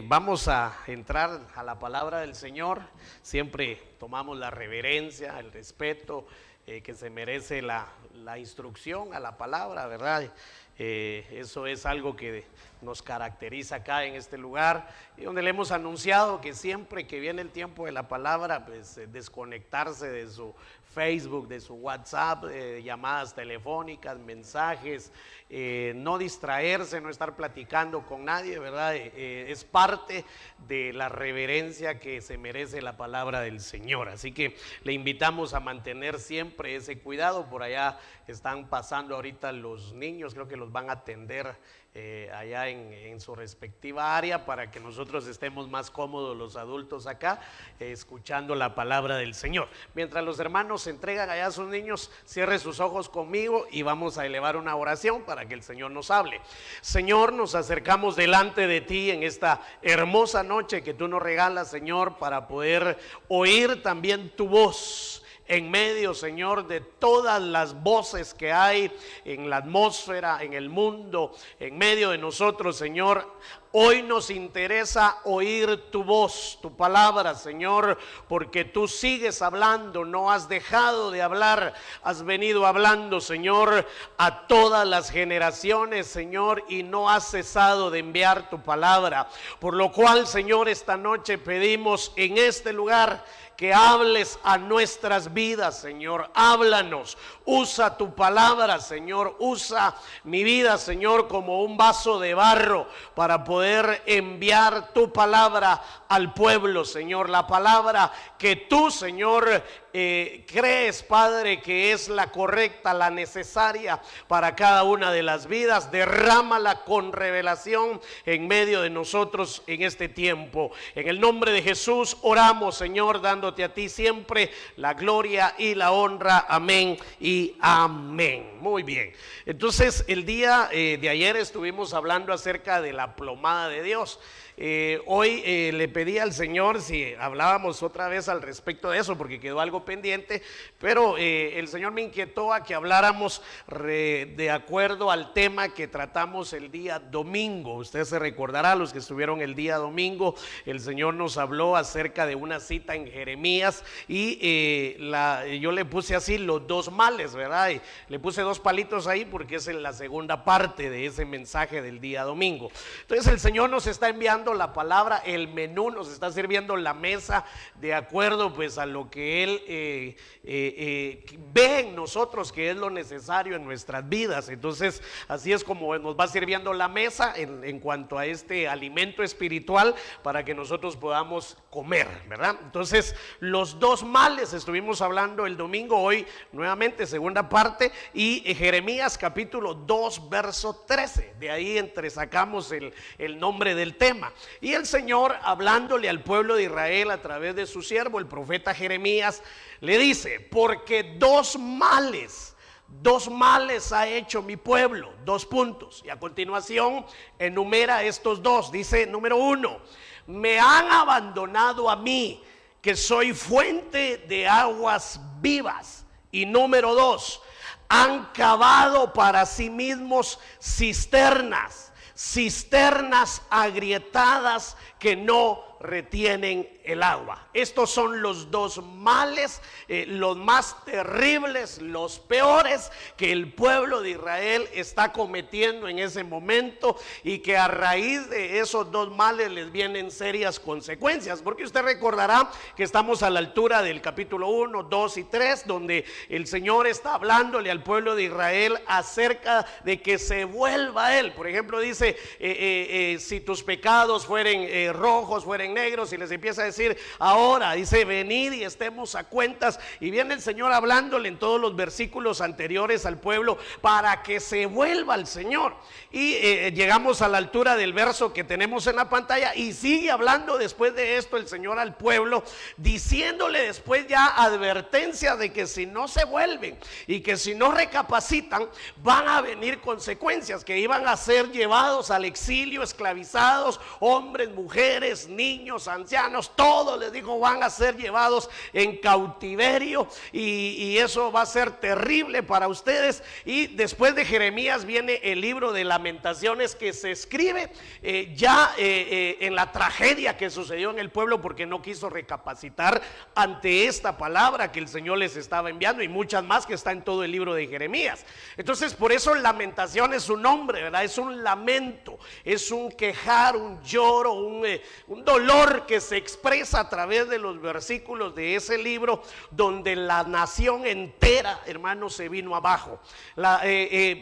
Vamos a entrar a la palabra del Señor. Siempre tomamos la reverencia, el respeto que se merece la instrucción a la palabra, ¿verdad? Eso es algo que nos caracteriza acá en este lugar, y donde le hemos anunciado que siempre que viene el tiempo de la palabra, pues desconectarse de su Facebook, de su WhatsApp, llamadas telefónicas, mensajes, no distraerse, no estar platicando con nadie, ¿verdad? Es parte de la reverencia que se merece la palabra del Señor. Así que le invitamos a mantener siempre ese cuidado. Por allá están pasando ahorita los niños, creo que los van a atender allá en su respectiva área, para que nosotros estemos más cómodos los adultos acá escuchando la palabra del Señor. Mientras los hermanos se entregan allá a sus niños, cierre sus ojos conmigo y vamos a elevar una oración para que el Señor nos hable. Señor, nos acercamos delante de ti en esta hermosa noche que tú nos regalas, Señor, para poder oír también tu voz en medio, Señor, de todas las voces que hay en la atmósfera, en el mundo, en medio de nosotros, Señor. Hoy nos interesa oír tu voz, tu palabra, Señor, porque tú sigues hablando, no has dejado de hablar, has venido hablando, Señor, a todas las generaciones, Señor, y no has cesado de enviar tu palabra. Por lo cual, Señor, esta noche pedimos en este lugar que hables a nuestras vidas, Señor. Háblanos, usa tu palabra, Señor, usa mi vida, Señor, como un vaso de barro para poder enviar tu palabra al pueblo, Señor. La palabra que tú, Señor, crees, Padre, que es la correcta, la necesaria para cada una de las vidas. Derrámala con revelación en medio de nosotros en este tiempo. En el nombre de Jesús oramos, Señor, dándote a ti siempre la gloria y la honra. Amén y amén. Muy bien. Entonces, el día de ayer estuvimos hablando acerca de la plomada de Dios. Hoy le pedí al Señor si hablábamos otra vez al respecto de eso, porque quedó algo pendiente, pero el Señor me inquietó a que habláramos de acuerdo al tema que tratamos el día domingo. Usted se recordará, los que estuvieron el día domingo, el Señor nos habló acerca de una cita en Jeremías, y yo le puse así los dos males, ¿verdad? Y le puse dos palitos ahí porque es en la segunda parte de ese mensaje del día domingo. Entonces el Señor nos está enviando la palabra, el menú, nos está sirviendo la mesa de acuerdo pues a lo que Él ve en nosotros que es lo necesario en nuestras vidas. Entonces así es como nos va sirviendo la mesa en cuanto a este alimento espiritual para que nosotros podamos comer, ¿verdad? Entonces los dos males estuvimos hablando el domingo, hoy nuevamente segunda parte, y Jeremías capítulo 2 verso 13, de ahí entresacamos el nombre del tema. Y el Señor, hablándole al pueblo de Israel a través de su siervo, el profeta Jeremías, le dice: porque dos males ha hecho mi pueblo. Dos puntos. Y a continuación enumera estos dos. Dice, número uno: me han abandonado a mí, que soy fuente de aguas vivas. Y número dos: han cavado para sí mismos cisternas agrietadas que no retienen el agua. Estos son los dos males, los más terribles, los peores que el pueblo de Israel está cometiendo en ese momento, y que a raíz de esos dos males les vienen serias consecuencias, porque usted recordará que estamos a la altura del capítulo 1, 2 y 3, donde el Señor está hablándole al pueblo de Israel acerca de que se vuelva a Él. Por ejemplo, dice, si tus pecados fueren rojos, fueren negros, y les empieza a decir, ahora dice, venid y estemos a cuentas, y viene el Señor hablándole en todos los versículos anteriores al pueblo para que se vuelva al Señor. Y llegamos a la altura del verso que tenemos en la pantalla, y sigue hablando después de esto el Señor al pueblo, diciéndole después ya advertencia de que si no se vuelven y que si no recapacitan, van a venir consecuencias, que iban a ser llevados al exilio, esclavizados, hombres, mujeres, niños, niños, ancianos, todos les dijo van a ser llevados en cautiverio y eso va a ser terrible para ustedes. Y después de Jeremías viene el libro de Lamentaciones, que se escribe en la tragedia que sucedió en el pueblo, porque no quiso recapacitar ante esta palabra que el Señor les estaba enviando, y muchas más que está en todo el libro de Jeremías. Entonces por eso lamentación es su nombre, ¿verdad? Es un lamento, es un quejar, un lloro, un dolor que se expresa a través de los versículos de ese libro, donde la nación entera, hermanos, se vino abajo.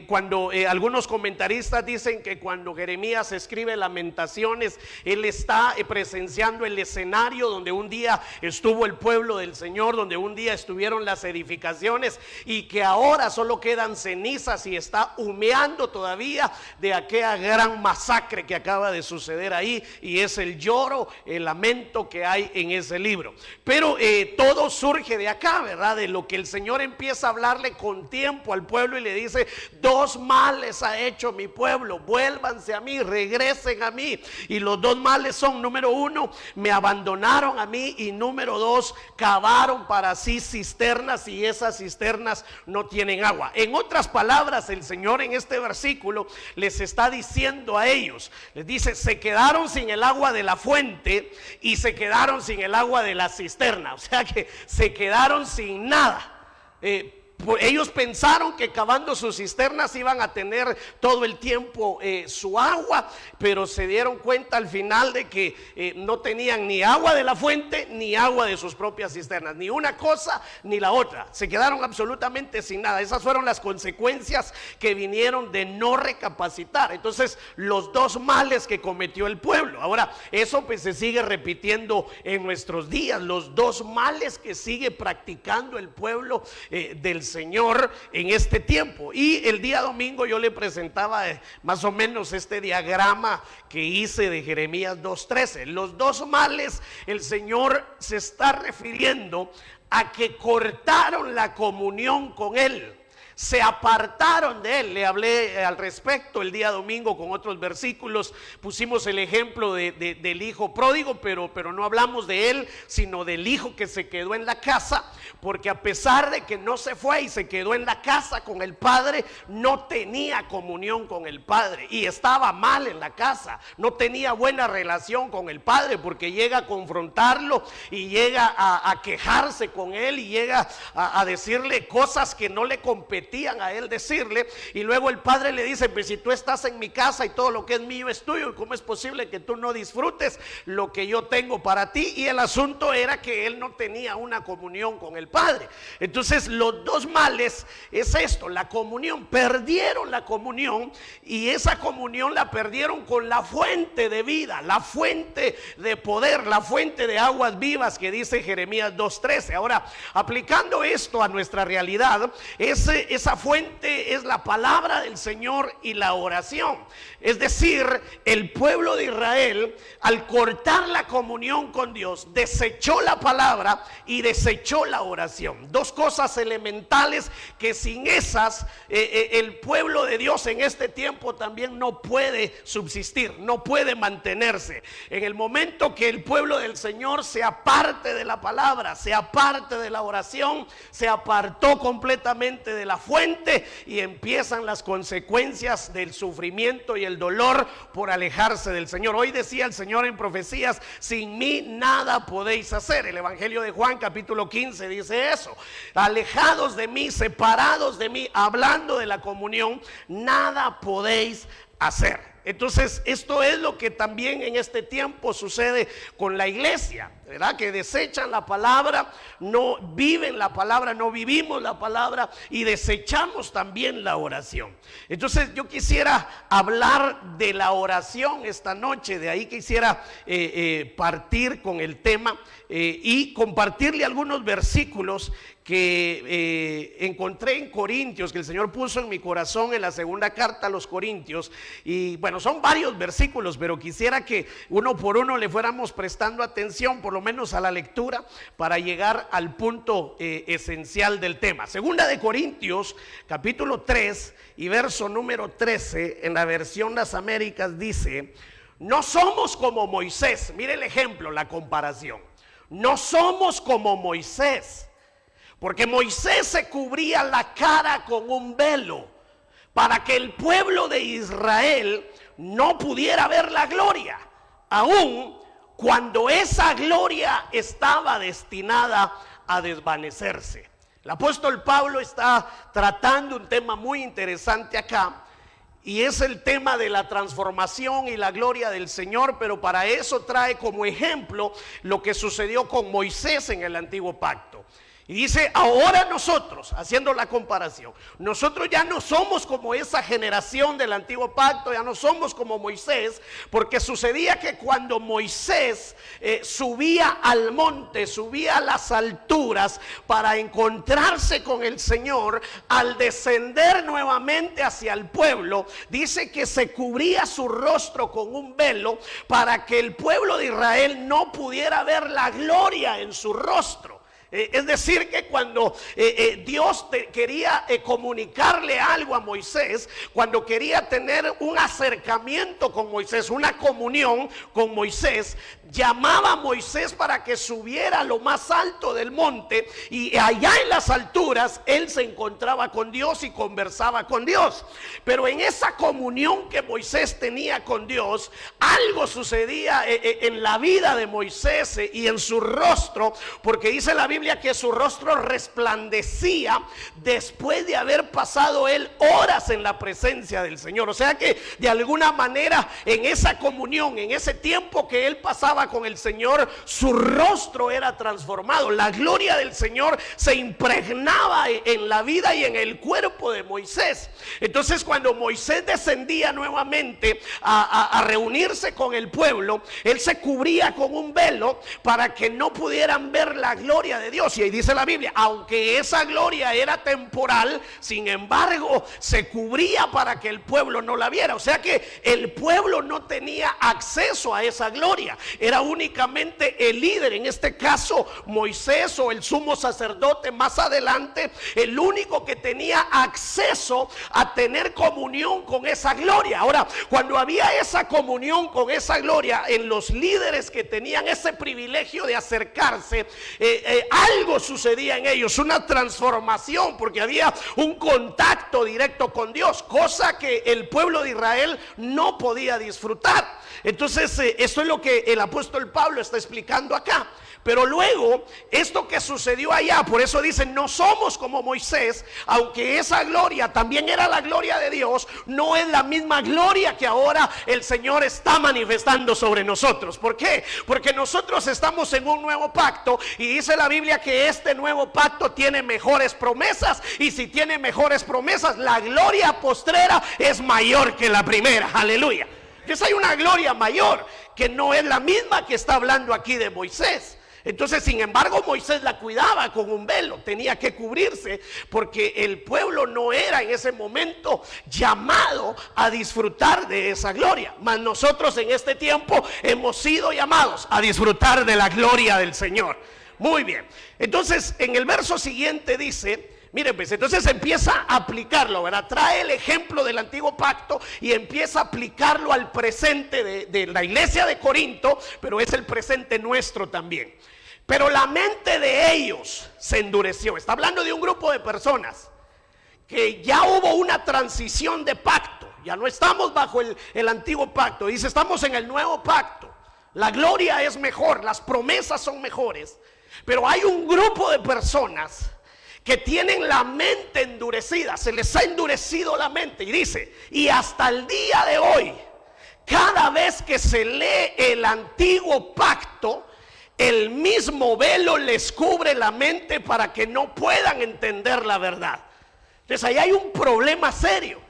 Cuando algunos comentaristas dicen que cuando Jeremías escribe Lamentaciones, él está presenciando el escenario donde un día estuvo el pueblo del Señor, donde un día estuvieron las edificaciones, y que ahora solo quedan cenizas y está humeando todavía de aquella gran masacre que acaba de suceder ahí, y es el lloro, el lamento que hay en ese libro. Pero todo surge de acá, ¿verdad? De lo que el Señor empieza a hablarle con tiempo al pueblo y le dice: dos males ha hecho mi pueblo, vuélvanse a mí, regresen a mí. Y los dos males son: número uno, me abandonaron a mí, y número dos, cavaron para sí cisternas, y esas cisternas no tienen agua. En otras palabras, el Señor en este versículo les está diciendo a ellos, les dice: se quedaron sin el agua de la fuente y se quedaron sin el agua de la cisterna. O sea que se quedaron sin nada. Ellos pensaron que cavando sus cisternas iban a tener todo el tiempo su agua, pero se dieron cuenta al final de que no tenían ni agua de la fuente ni agua de sus propias cisternas, ni una cosa ni la otra. Se quedaron absolutamente sin nada. Esas fueron las consecuencias que vinieron de no recapacitar. Entonces, los dos males que cometió el pueblo. Ahora, eso pues se sigue repitiendo en nuestros días, los dos males que sigue practicando el pueblo del Señor en este tiempo. Y el día domingo yo le presentaba más o menos este diagrama que hice de Jeremías 2:13. Los dos males, el Señor se está refiriendo a que cortaron la comunión con Él, se apartaron de Él. Le hablé al respecto el día domingo con otros versículos. Pusimos el ejemplo del hijo pródigo, pero no hablamos de él, sino del hijo que se quedó en la casa, porque a pesar de que no se fue y se quedó en la casa con el padre, no tenía comunión con el padre y estaba mal en la casa. No tenía buena relación con el padre, porque llega a confrontarlo y llega a quejarse con él, y llega a decirle cosas que no le competían a él decirle. Y luego el padre le dice: pues si tú estás en mi casa y todo lo que es mío es tuyo, ¿cómo es posible que tú no disfrutes lo que yo tengo para ti? Y el asunto era que él no tenía una comunión con el padre. Entonces los dos males es esto: la comunión. Perdieron la comunión, y esa comunión la perdieron con la fuente de vida, la fuente de poder, la fuente de aguas vivas que dice Jeremías 2:13. Ahora, aplicando esto a nuestra realidad, esa fuente es la palabra del Señor y la oración. Es decir, el pueblo de Israel, al cortar la comunión con Dios, desechó la palabra y desechó la oración. Dos cosas elementales que sin esas el pueblo de Dios en este tiempo también no puede subsistir, no puede mantenerse. En el momento que el pueblo del Señor se aparte de la palabra, se aparte de la oración, se apartó completamente de la fuente, y empiezan las consecuencias del sufrimiento y el dolor por alejarse del Señor. Hoy decía el Señor en profecías: sin mí nada podéis hacer. El Evangelio de Juan capítulo 15 dice eso: alejados de mí, separados de mí, hablando de la comunión, nada podéis hacer. Entonces esto es lo que también en este tiempo sucede con la iglesia, ¿verdad? Que desechan la palabra, no viven la palabra, no vivimos la palabra, y desechamos también la oración. Entonces yo quisiera hablar de la oración esta noche. De ahí quisiera partir con el tema y compartirle algunos versículos que encontré en Corintios, que el Señor puso en mi corazón en la segunda carta a los Corintios. Y bueno, son varios versículos, pero quisiera que uno por uno le fuéramos prestando atención, por lo menos a la lectura, para llegar al punto esencial del tema. Segunda de Corintios capítulo 3 y verso número 13, en la versión Las Américas, dice: No somos como Moisés. Mire el ejemplo, la comparación. No somos como Moisés, porque Moisés se cubría la cara con un velo para que el pueblo de Israel no pudiera ver la gloria, aun cuando esa gloria estaba destinada a desvanecerse. El apóstol Pablo está tratando un tema muy interesante acá, y es el tema de la transformación y la gloria del Señor, pero para eso trae como ejemplo lo que sucedió con Moisés en el antiguo pacto. Y dice, ahora nosotros, haciendo la comparación, nosotros ya no somos como esa generación del antiguo pacto, ya no somos como Moisés, porque sucedía que cuando Moisés subía al monte, subía a las alturas para encontrarse con el Señor, al descender nuevamente hacia el pueblo, dice que se cubría su rostro con un velo para que el pueblo de Israel no pudiera ver la gloria en su rostro. Es decir, que cuando Dios quería comunicarle algo a Moisés, cuando quería tener un acercamiento con Moisés, una comunión con Moisés, llamaba a Moisés para que subiera a lo más alto del monte, y allá en las alturas él se encontraba con Dios y conversaba con Dios. Pero en esa comunión que Moisés tenía con Dios, algo sucedía en la vida de Moisés y en su rostro, porque dice la Biblia que su rostro resplandecía después de haber pasado él horas en la presencia del Señor. O sea que de alguna manera en esa comunión, en ese tiempo que él pasaba con el Señor, su rostro era transformado. La gloria del Señor se impregnaba en la vida y en el cuerpo de Moisés. Entonces cuando Moisés descendía nuevamente a reunirse con el pueblo, él se cubría con un velo para que no pudieran ver la gloria de Dios. Y ahí dice la Biblia, aunque esa gloria era temporal, sin embargo se cubría para que el pueblo no la viera. O sea que el pueblo no tenía acceso a esa gloria, era únicamente el líder, en este caso Moisés o el sumo sacerdote más adelante, el único que tenía acceso a tener comunión con esa gloria. Ahora, cuando había esa comunión con esa gloria en los líderes que tenían ese privilegio de acercarse, algo sucedía en ellos, una transformación, porque había un contacto directo con Dios, cosa que el pueblo de Israel no podía disfrutar. Entonces eso es lo que el apóstol Pablo está explicando acá. Pero luego, esto que sucedió allá, por eso dicen, no somos como Moisés, aunque esa gloria también era la gloria de Dios, no es la misma gloria que ahora el Señor está manifestando sobre nosotros. ¿Por qué? Porque nosotros estamos en un nuevo pacto, y dice la Biblia que este nuevo pacto tiene mejores promesas, y si tiene mejores promesas, la gloria postrera es mayor que la primera. Aleluya. Entonces hay una gloria mayor que no es la misma que está hablando aquí de Moisés. Entonces, sin embargo, Moisés la cuidaba con un velo, tenía que cubrirse, porque el pueblo no era en ese momento llamado a disfrutar de esa gloria. Mas nosotros en este tiempo hemos sido llamados a disfrutar de la gloria del Señor. Muy bien. Entonces, en el verso siguiente dice, miren, pues entonces empieza a aplicarlo, ¿verdad? Trae el ejemplo del antiguo pacto y empieza a aplicarlo al presente de la iglesia de Corinto, pero es el presente nuestro también. Pero la mente de ellos se endureció. Está hablando de un grupo de personas que ya hubo una transición de pacto. Ya no estamos bajo el antiguo pacto. Dice, estamos en el nuevo pacto. La gloria es mejor, las promesas son mejores. Pero hay un grupo de personas que tienen la mente endurecida, se les ha endurecido la mente. Y dice, y hasta el día de hoy, cada vez que se lee el antiguo pacto, el mismo velo les cubre la mente para que no puedan entender la verdad. Entonces ahí hay un problema serio,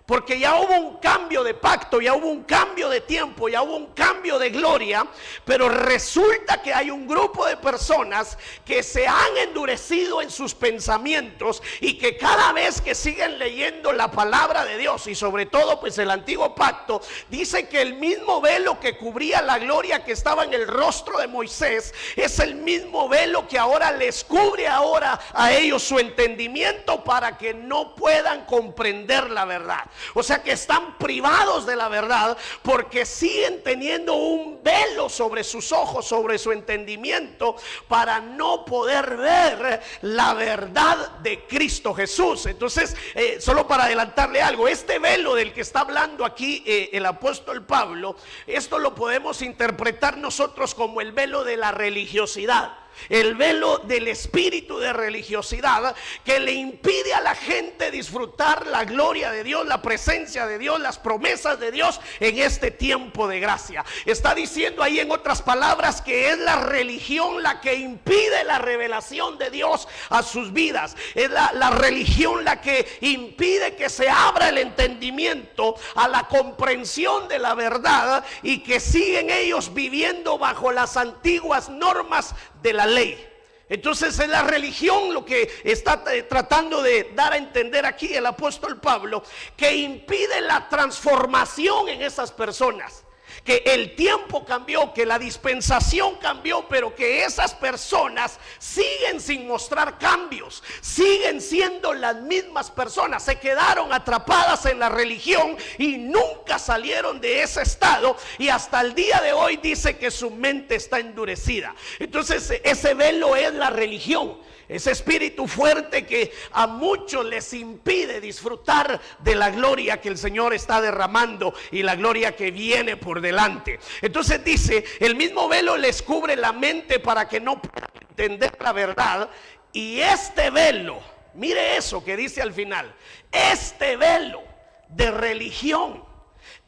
porque ya hubo un cambio de pacto, ya hubo un cambio de tiempo, ya hubo un cambio de gloria, pero resulta que hay un grupo de personas que se han endurecido en sus pensamientos, y que cada vez que siguen leyendo la palabra de Dios, y sobre todo pues el antiguo pacto, dice que el mismo velo que cubría la gloria que estaba en el rostro de Moisés es el mismo velo que ahora les cubre ahora a ellos su entendimiento, para que no puedan comprender la verdad. O sea que están privados de la verdad porque siguen teniendo un velo sobre sus ojos, sobre su entendimiento, para no poder ver la verdad de Cristo Jesús. Entonces, solo para adelantarle algo, este velo del que está hablando aquí el apóstol Pablo, esto lo podemos interpretar nosotros como el velo de la religiosidad. El velo del espíritu de religiosidad que le impide a la gente disfrutar la gloria de Dios, la presencia de Dios, las promesas de Dios en este tiempo de gracia. Está diciendo ahí, en otras palabras, que es la religión la que impide la revelación de Dios a sus vidas. Es la religión la que impide que se abra el entendimiento a la comprensión de la verdad, y que siguen ellos viviendo bajo las antiguas normas de la ley. Entonces es la religión lo que está tratando de dar a entender aquí el apóstol Pablo, que impide la transformación en esas personas. Que el tiempo cambió, que la dispensación cambió, pero que esas personas siguen sin mostrar cambios, siguen siendo las mismas personas. Se quedaron atrapadas en la religión y nunca salieron de ese estado, y hasta el día de hoy dice que su mente está endurecida. Entonces ese velo es la religión, ese espíritu fuerte que a muchos les impide disfrutar de la gloria que el Señor está derramando y la gloria que viene por delante. Entonces dice, el mismo velo les cubre la mente para que no puedan entender la verdad. Y este velo, mire eso que dice al final, este velo de religión,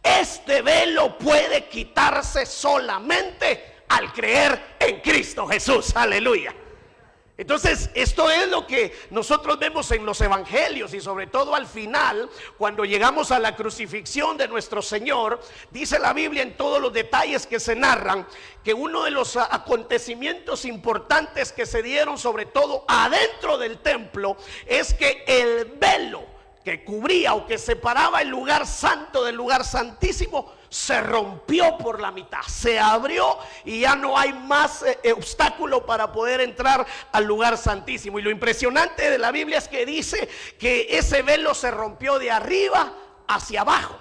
este velo puede quitarse solamente al creer en Cristo Jesús. Aleluya. Entonces esto es lo que nosotros vemos en los evangelios, y sobre todo al final, cuando llegamos a la crucifixión de nuestro Señor. Dice la Biblia, en todos los detalles que se narran, que uno de los acontecimientos importantes que se dieron, sobre todo adentro del templo, es que el velo que cubría o que separaba el lugar santo del lugar santísimo se rompió por la mitad, se abrió, y ya no hay más obstáculo para poder entrar al lugar santísimo. Y lo impresionante de la Biblia es que dice que ese velo se rompió de arriba hacia abajo.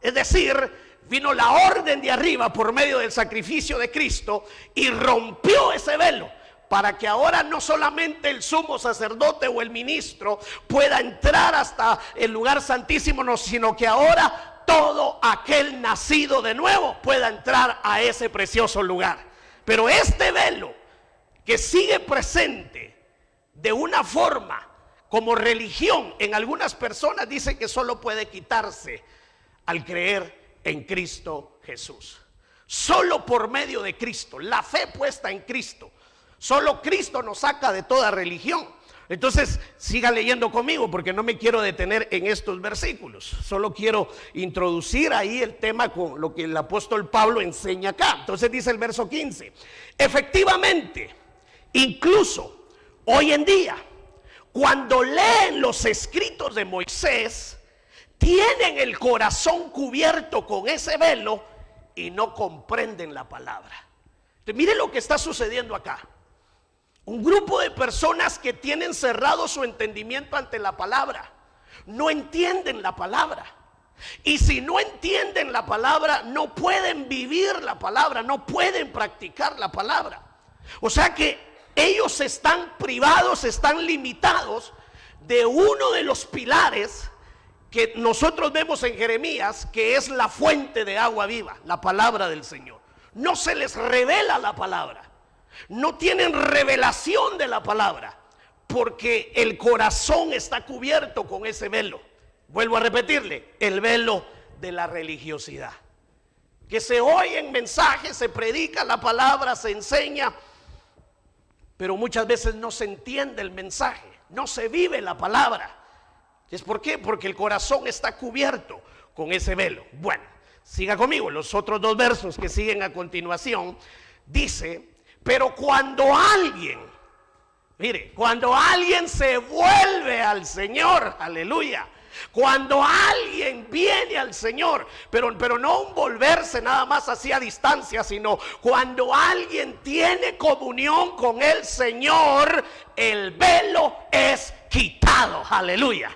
Es decir, vino la orden de arriba por medio del sacrificio de Cristo y rompió ese velo, para que ahora no solamente el sumo sacerdote o el ministro pueda entrar hasta el lugar santísimo, no, sino que ahora todo aquel nacido de nuevo pueda entrar a ese precioso lugar. Pero este velo que sigue presente de una forma como religión en algunas personas, dice que solo puede quitarse al creer en Cristo Jesús. Solo por medio de Cristo, la fe puesta en Cristo. Solo Cristo nos saca de toda religión. Entonces siga leyendo conmigo, porque no me quiero detener en estos versículos. Solo quiero introducir ahí el tema con lo que el apóstol Pablo enseña acá. Entonces dice el verso 15: efectivamente, incluso hoy en día, cuando leen los escritos de Moisés, tienen el corazón cubierto con ese velo y no comprenden la palabra. Entonces, mire lo que está sucediendo acá. Un grupo de personas que tienen cerrado su entendimiento ante la palabra, no entienden la palabra. Y si no entienden la palabra, no pueden vivir la palabra, no pueden practicar la palabra. O sea que ellos están privados, están limitados de uno de los pilares que nosotros vemos en Jeremías, que es la fuente de agua viva, la palabra del Señor. No se les revela la palabra. No tienen revelación de la palabra, porque el corazón está cubierto con ese velo. Vuelvo a repetirle, el velo de la religiosidad. Que se oyen mensajes, se predica la palabra, se enseña, pero muchas veces no se entiende el mensaje, no se vive la palabra. ¿Es por qué? Porque el corazón está cubierto con ese velo. Bueno, siga conmigo, los otros dos versos que siguen a continuación. Dice: pero cuando alguien, mire, cuando alguien se vuelve al Señor, aleluya, cuando alguien viene al Señor, pero no un volverse nada más así a distancia, sino cuando alguien tiene comunión con el Señor, el velo es quitado, aleluya.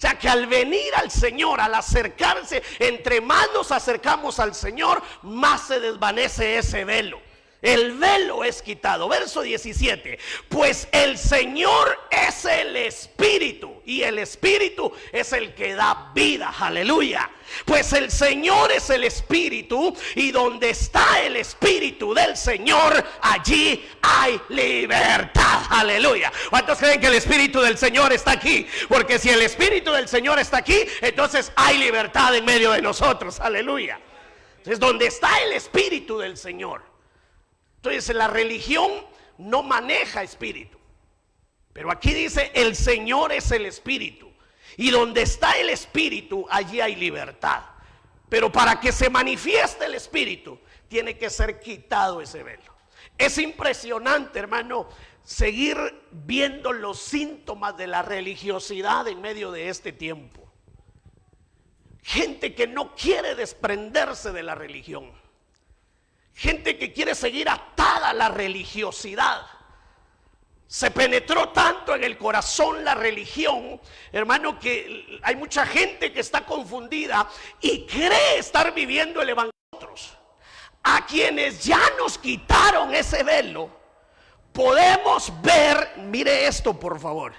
O sea que al venir al Señor, al acercarse, entre más nos acercamos al Señor, más se desvanece ese velo. El velo es quitado. Verso 17. Pues el Señor es el Espíritu, y el Espíritu es el que da vida. Aleluya. Pues el Señor es el Espíritu, y donde está el Espíritu del Señor, allí hay libertad. Aleluya. ¿Cuántos creen que el Espíritu del Señor está aquí? Porque si el Espíritu del Señor está aquí, entonces hay libertad en medio de nosotros. Aleluya. Entonces, donde está el Espíritu del Señor. Entonces la religión no maneja espíritu, pero aquí dice el Señor es el Espíritu, y donde está el Espíritu allí hay libertad. Pero para que se manifieste el Espíritu tiene que ser quitado ese velo. Es impresionante, hermano, seguir viendo los síntomas de la religiosidad en medio de este tiempo. Gente que no quiere desprenderse de la religión. Gente que quiere seguir atada a la religiosidad. Se penetró tanto en el corazón la religión, hermano, que hay mucha gente que está confundida y cree estar viviendo el evangelio. A quienes ya nos quitaron ese velo, podemos ver, mire esto por favor.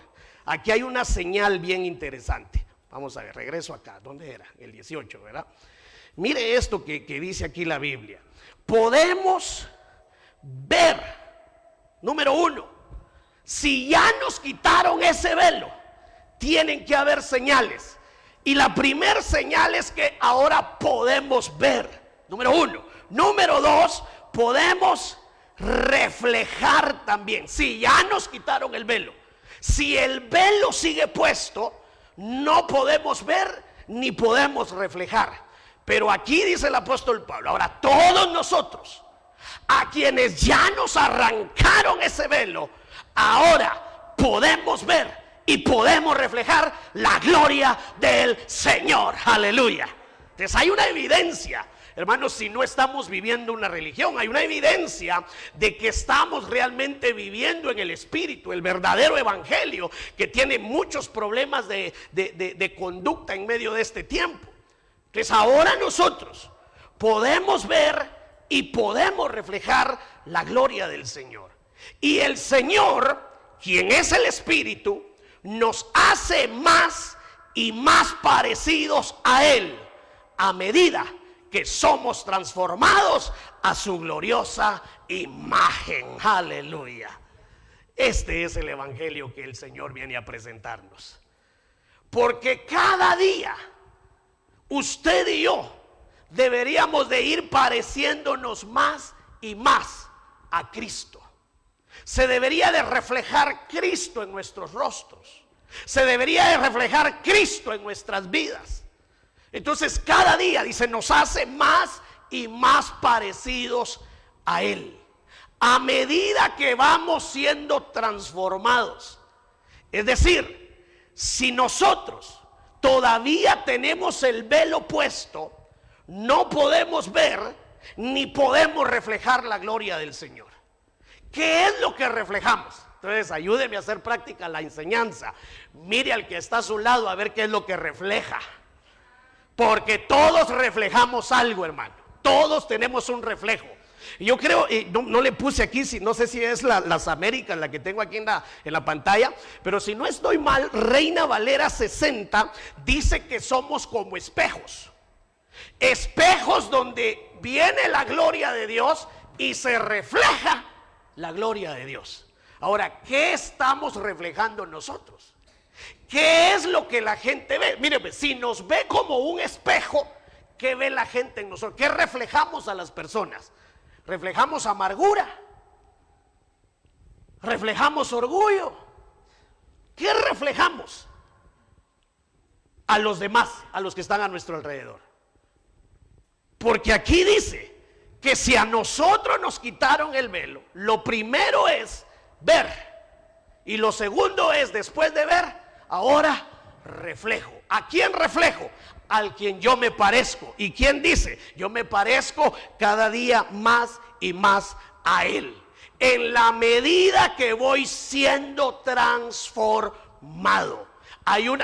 Aquí hay una señal bien interesante. Vamos a ver, regreso acá. ¿Dónde era? El 18, ¿verdad? Mire esto que dice aquí la Biblia. Podemos ver, número uno, si ya nos quitaron ese velo, tienen que haber señales. Y la primera señal es que ahora podemos ver, número uno. Número dos, podemos reflejar también. Si ya nos quitaron el velo, si el velo sigue puesto, no podemos ver ni podemos reflejar. Pero aquí dice el apóstol Pablo, ahora todos nosotros, a quienes ya nos arrancaron ese velo, ahora podemos ver y podemos reflejar la gloria del Señor. Aleluya. Entonces hay una evidencia, hermanos, si no estamos viviendo una religión, hay una evidencia de que estamos realmente viviendo en el Espíritu, el verdadero evangelio, que tiene muchos problemas de conducta en medio de este tiempo. Entonces ahora nosotros podemos ver y podemos reflejar la gloria del Señor. Y el Señor, quien es el Espíritu, nos hace más y más parecidos a Él a medida que somos transformados a su gloriosa imagen. Aleluya. Este es el evangelio que el Señor viene a presentarnos. Porque cada día usted y yo deberíamos de ir pareciéndonos más y más a Cristo. Se debería de reflejar Cristo en nuestros rostros. Se debería de reflejar Cristo en nuestras vidas. Entonces cada día, dice, nos hace más y más parecidos a Él. A medida que vamos siendo transformados. Es decir, si nosotros todavía tenemos el velo puesto, no podemos ver ni podemos reflejar la gloria del Señor. ¿Qué es lo que reflejamos? Entonces ayúdeme a hacer práctica la enseñanza. Mire al que está a su lado a ver qué es lo que refleja. Porque todos reflejamos algo, hermano. Todos tenemos un reflejo. Yo creo, no le puse aquí, no sé si es las Américas, la que tengo aquí en la pantalla, pero si no estoy mal, Reina Valera 60 dice que somos como espejos. Espejos donde viene la gloria de Dios y se refleja la gloria de Dios. Ahora, ¿qué estamos reflejando nosotros? ¿Qué es lo que la gente ve? Mire, si nos ve como un espejo, ¿qué ve la gente en nosotros? ¿Qué reflejamos a las personas? Reflejamos amargura, reflejamos orgullo. ¿Qué reflejamos a los demás, a los que están a nuestro alrededor? Porque aquí dice que si a nosotros nos quitaron el velo, lo primero es ver, y lo segundo es, después de ver, ahora reflejo. ¿A quién reflejo? Al quien yo me parezco. ¿Y quién dice? Yo me parezco cada día más y más a Él. En la medida que voy siendo transformado.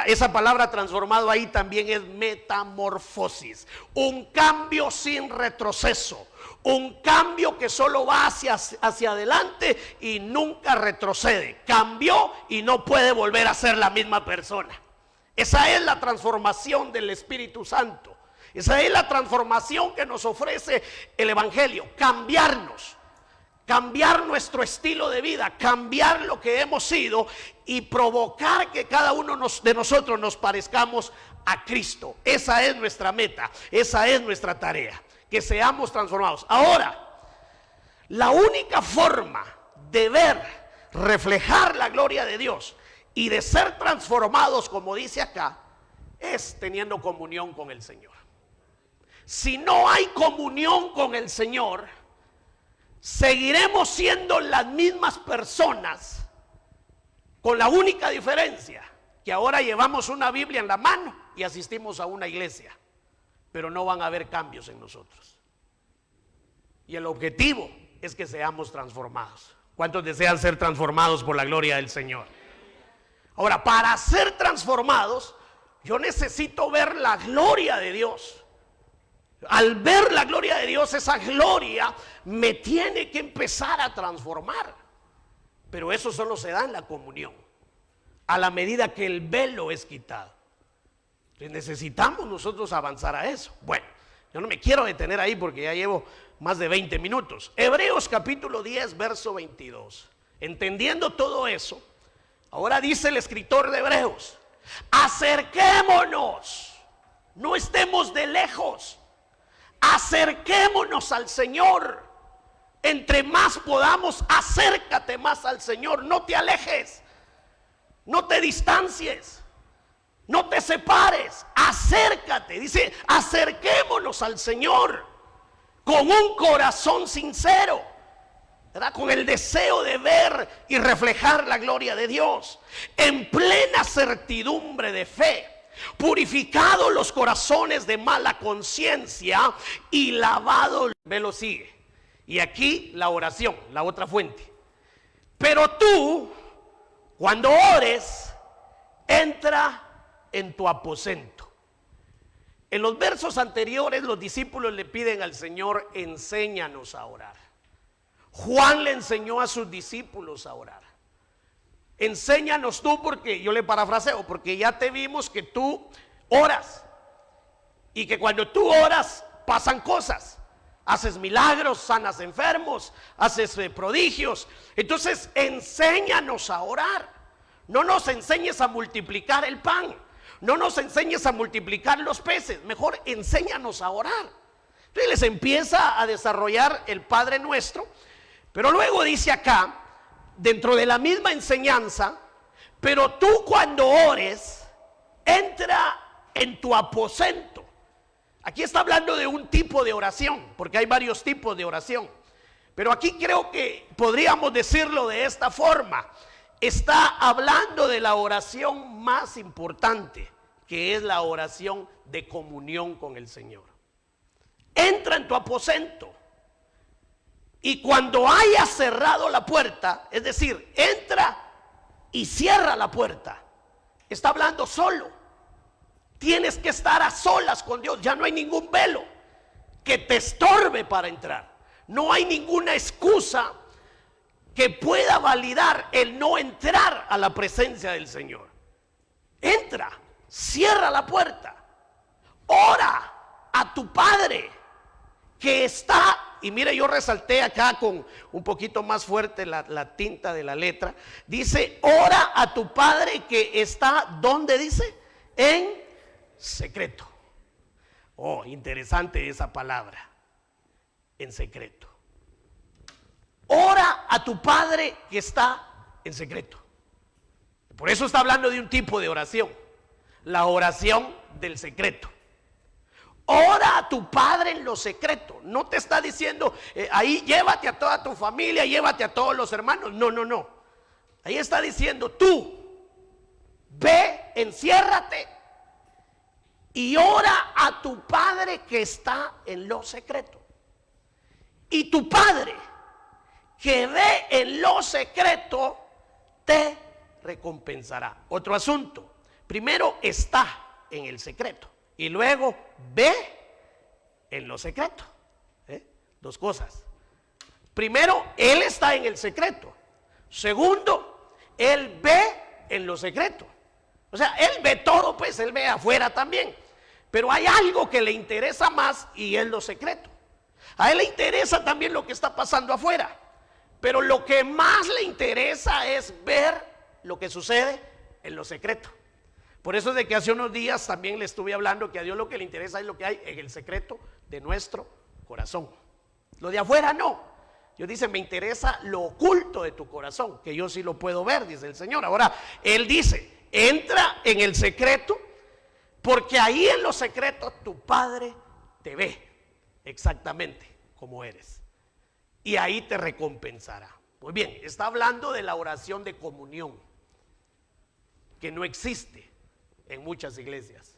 Esa palabra transformado ahí también es metamorfosis, un cambio sin retroceso, un cambio que solo va hacia adelante y nunca retrocede. Cambió y no puede volver a ser la misma persona. Esa es la transformación del Espíritu Santo. Esa es la transformación que nos ofrece el Evangelio. Cambiar nuestro estilo de vida, cambiar lo que hemos sido y provocar que cada uno de nosotros nos parezcamos a Cristo. Esa es nuestra meta, esa es nuestra tarea, que seamos transformados. Ahora, la única forma de ver, reflejar la gloria de Dios y de ser transformados, como dice acá, es teniendo comunión con el Señor. Si no hay comunión con el Señor, seguiremos siendo las mismas personas, con la única diferencia que ahora llevamos una Biblia en la mano y asistimos a una iglesia, pero no van a haber cambios en nosotros. Y el objetivo es que seamos transformados. ¿Cuántos desean ser transformados por la gloria del Señor? Ahora, para ser transformados, yo necesito ver la gloria de Dios. Al ver la gloria de Dios, esa gloria me tiene que empezar a transformar. Pero eso solo se da en la comunión, a la medida que el velo es quitado. Entonces necesitamos nosotros avanzar a eso. Bueno, yo no me quiero detener ahí porque ya llevo más de 20 minutos. Hebreos capítulo 10, verso 22. Entendiendo todo eso, ahora dice el escritor de Hebreos: acerquémonos, no estemos de lejos. Acerquémonos al Señor. Entre más podamos, acércate más al Señor. No te alejes, no te distancies, no te separes. Acércate, dice, acerquémonos al Señor con un corazón sincero, ¿verdad? Con el deseo de ver y reflejar la gloria de Dios, en plena certidumbre de fe, purificado los corazones de mala conciencia y lavado. Ve, lo sigue. Y aquí la oración, la otra fuente. Pero tú, cuando ores, entra en tu aposento. En los versos anteriores, los discípulos le piden al Señor: enséñanos a orar. Juan le enseñó a sus discípulos a orar. Enséñanos tú, porque yo le parafraseo, porque ya te vimos que tú oras y que cuando tú oras pasan cosas, haces milagros, sanas enfermos, haces prodigios. Entonces enséñanos a orar. No nos enseñes a multiplicar el pan, no nos enseñes a multiplicar los peces, mejor enséñanos a orar. Entonces les empieza a desarrollar el Padre Nuestro, pero luego dice acá, dentro de la misma enseñanza: pero tú cuando ores, entra en tu aposento. Aquí está hablando de un tipo de oración, porque hay varios tipos de oración, pero aquí creo que podríamos decirlo de esta forma: está hablando de la oración más importante, que es la oración de comunión con el Señor. Entra en tu aposento. Y cuando hayas cerrado la puerta, es decir, entra y cierra la puerta, está hablando solo. Tienes que estar a solas con Dios. Ya no hay ningún velo que te estorbe para entrar. No hay ninguna excusa que pueda validar el no entrar a la presencia del Señor. Entra, cierra la puerta, ora a tu Padre que está. Y mire, yo resalté acá con un poquito más fuerte la tinta de la letra. Dice: ora a tu Padre que está, ¿dónde dice? En secreto. Oh, interesante esa palabra, en secreto. Ora a tu Padre que está en secreto. Por eso está hablando de un tipo de oración, la oración del secreto. Ora a tu Padre en lo secreto. No te está diciendo ahí llévate a toda tu familia, llévate a todos los hermanos. No, no, no. Ahí está diciendo: tú ve, enciérrate y ora a tu Padre que está en lo secreto. Y tu Padre que ve en lo secreto te recompensará. Otro asunto: Primero está en el secreto y luego ve en lo secreto. Dos cosas. Primero, Él está en el secreto. Segundo, Él ve en lo secreto. O sea, Él ve todo, pues Él ve afuera también. Pero hay algo que le interesa más y es lo secreto. A Él le interesa también lo que está pasando afuera. Pero lo que más le interesa es ver lo que sucede en lo secreto. Por eso es de que hace unos días también le estuve hablando que a Dios lo que le interesa es lo que hay en el secreto de nuestro corazón. Lo de afuera no. Dios dice, me interesa lo oculto de tu corazón, que yo sí lo puedo ver, dice el Señor. Ahora, Él dice, entra en el secreto, porque ahí en lo secreto tu Padre te ve exactamente como eres. Y ahí te recompensará. Muy bien, está hablando de la oración de comunión, que no existe en muchas iglesias,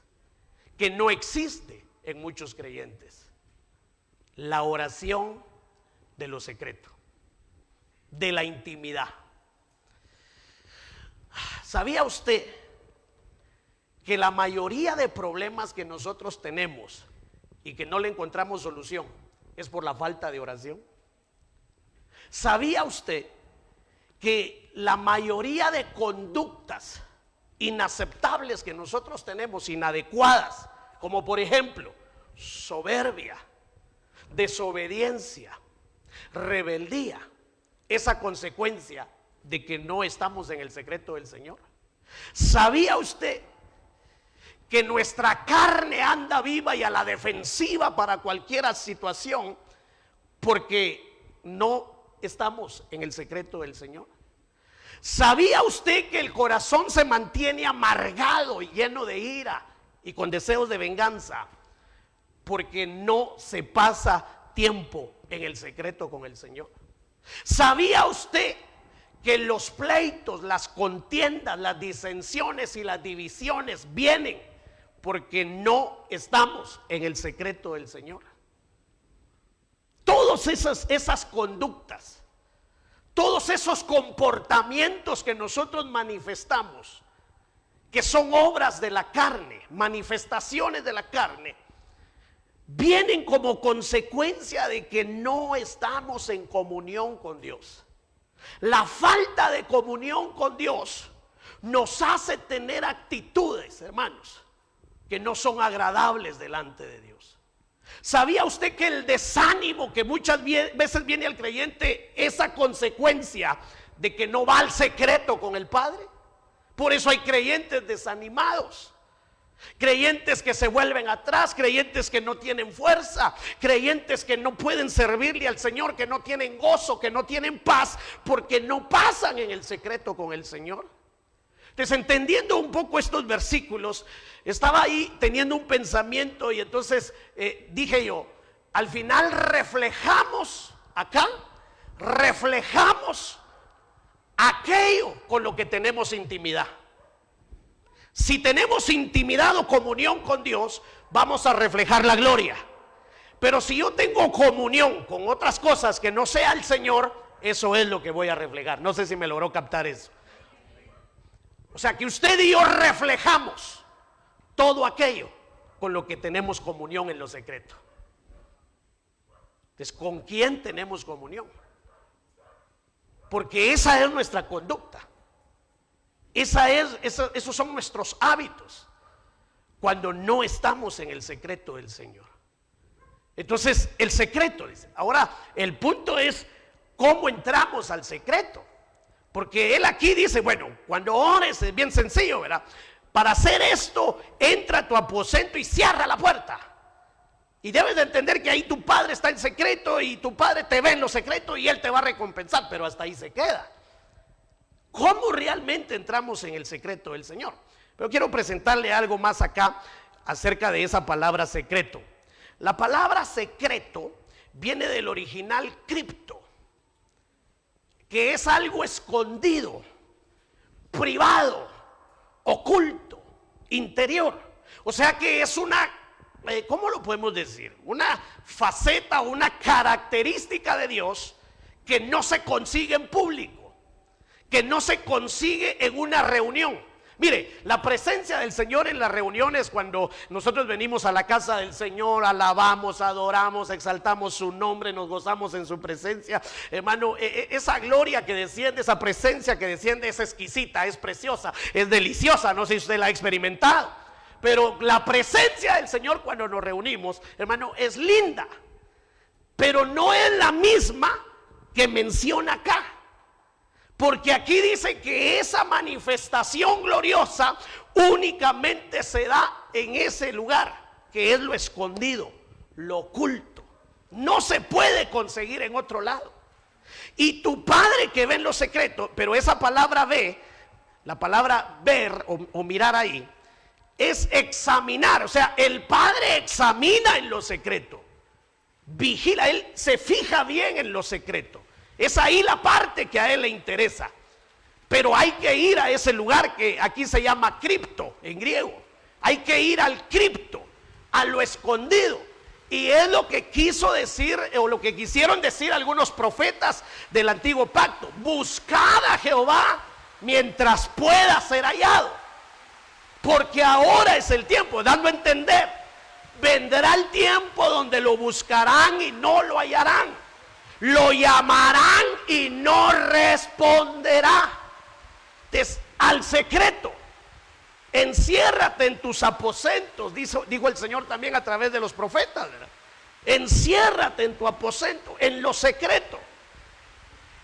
que no existe en muchos creyentes. La oración de lo secreto, de la intimidad. ¿Sabía usted que la mayoría de problemas que nosotros tenemos y que no le encontramos solución es por la falta de oración? ¿Sabía usted que la mayoría de conductas inaceptables que nosotros tenemos, inadecuadas, como por ejemplo soberbia, desobediencia, rebeldía, es a consecuencia de que no estamos en el secreto del Señor? ¿Sabía usted que nuestra carne anda viva y a la defensiva para cualquier situación porque no estamos en el secreto del Señor? ¿Sabía usted que el corazón se mantiene amargado y lleno de ira y con deseos de venganza porque no se pasa tiempo en el secreto con el Señor? ¿Sabía usted que los pleitos, las contiendas, las disensiones y las divisiones vienen porque no estamos en el secreto del Señor? Todas esas conductas, todos esos comportamientos que nosotros manifestamos, que son obras de la carne, manifestaciones de la carne, vienen como consecuencia de que no estamos en comunión con Dios. La falta de comunión con Dios nos hace tener actitudes, hermanos, que no son agradables delante de Dios. ¿Sabía usted que el desánimo que muchas veces viene al creyente es a consecuencia de que no va al secreto con el Padre? Por eso hay creyentes desanimados, creyentes que se vuelven atrás, creyentes que no tienen fuerza, creyentes que no pueden servirle al Señor, que no tienen gozo, que no tienen paz, porque no pasan en el secreto con el Señor. Entonces, entendiendo un poco estos versículos, estaba ahí teniendo un pensamiento y entonces dije yo, al final reflejamos aquello con lo que tenemos intimidad. Si tenemos intimidad o comunión con Dios, vamos a reflejar la gloria. Pero si yo tengo comunión con otras cosas que no sea el Señor, eso es lo que voy a reflejar. No sé si me logró captar eso. O sea que usted y yo reflejamos todo aquello con lo que tenemos comunión en lo secreto. Entonces, ¿con quién tenemos comunión? Porque esa es nuestra conducta. Esos son nuestros hábitos cuando no estamos en el secreto del Señor. Entonces, el secreto, dice. Ahora, el punto es cómo entramos al secreto. Porque él aquí dice, bueno, cuando ores es bien sencillo, ¿verdad? Para hacer esto, entra a tu aposento y cierra la puerta. Y debes de entender que ahí tu Padre está en secreto y tu Padre te ve en lo secreto y Él te va a recompensar, pero hasta ahí se queda. ¿Cómo realmente entramos en el secreto del Señor? Pero quiero presentarle algo más acá acerca de esa palabra secreto. La palabra secreto viene del original cripto, que es algo escondido, privado, oculto, interior. O sea que es una, ¿cómo lo podemos decir? Una faceta, una característica de Dios que no se consigue en público, que no se consigue en una reunión, Mire, la presencia del Señor en las reuniones, cuando nosotros venimos a la casa del Señor, alabamos, adoramos, exaltamos su nombre, nos gozamos en su presencia, hermano, esa gloria que desciende, esa presencia que desciende es exquisita, es preciosa, es deliciosa. No sé si usted la ha experimentado, pero la presencia del Señor cuando nos reunimos, hermano, es linda, pero no es la misma que menciona acá. Porque aquí dice que esa manifestación gloriosa únicamente se da en ese lugar, que es lo escondido, lo oculto. No se puede conseguir en otro lado. Y tu Padre que ve en lo secreto, pero esa palabra ve, la palabra ver o mirar ahí, es examinar. O sea, el Padre examina en lo secreto, vigila, Él se fija bien en lo secreto. Es ahí la parte que a Él le interesa. Pero hay que ir a ese lugar que aquí se llama cripto en griego. Hay que ir al cripto, a lo escondido. Y es lo que quiso decir, o lo que quisieron decir algunos profetas del antiguo pacto: buscad a Jehová mientras pueda ser hallado, porque ahora es el tiempo, dando a entender, vendrá el tiempo donde lo buscarán y no lo hallarán, lo llamarán y no responderá. Al secreto, enciérrate en tus aposentos, dijo el Señor también a través de los profetas, ¿verdad? Enciérrate en tu aposento, en lo secreto.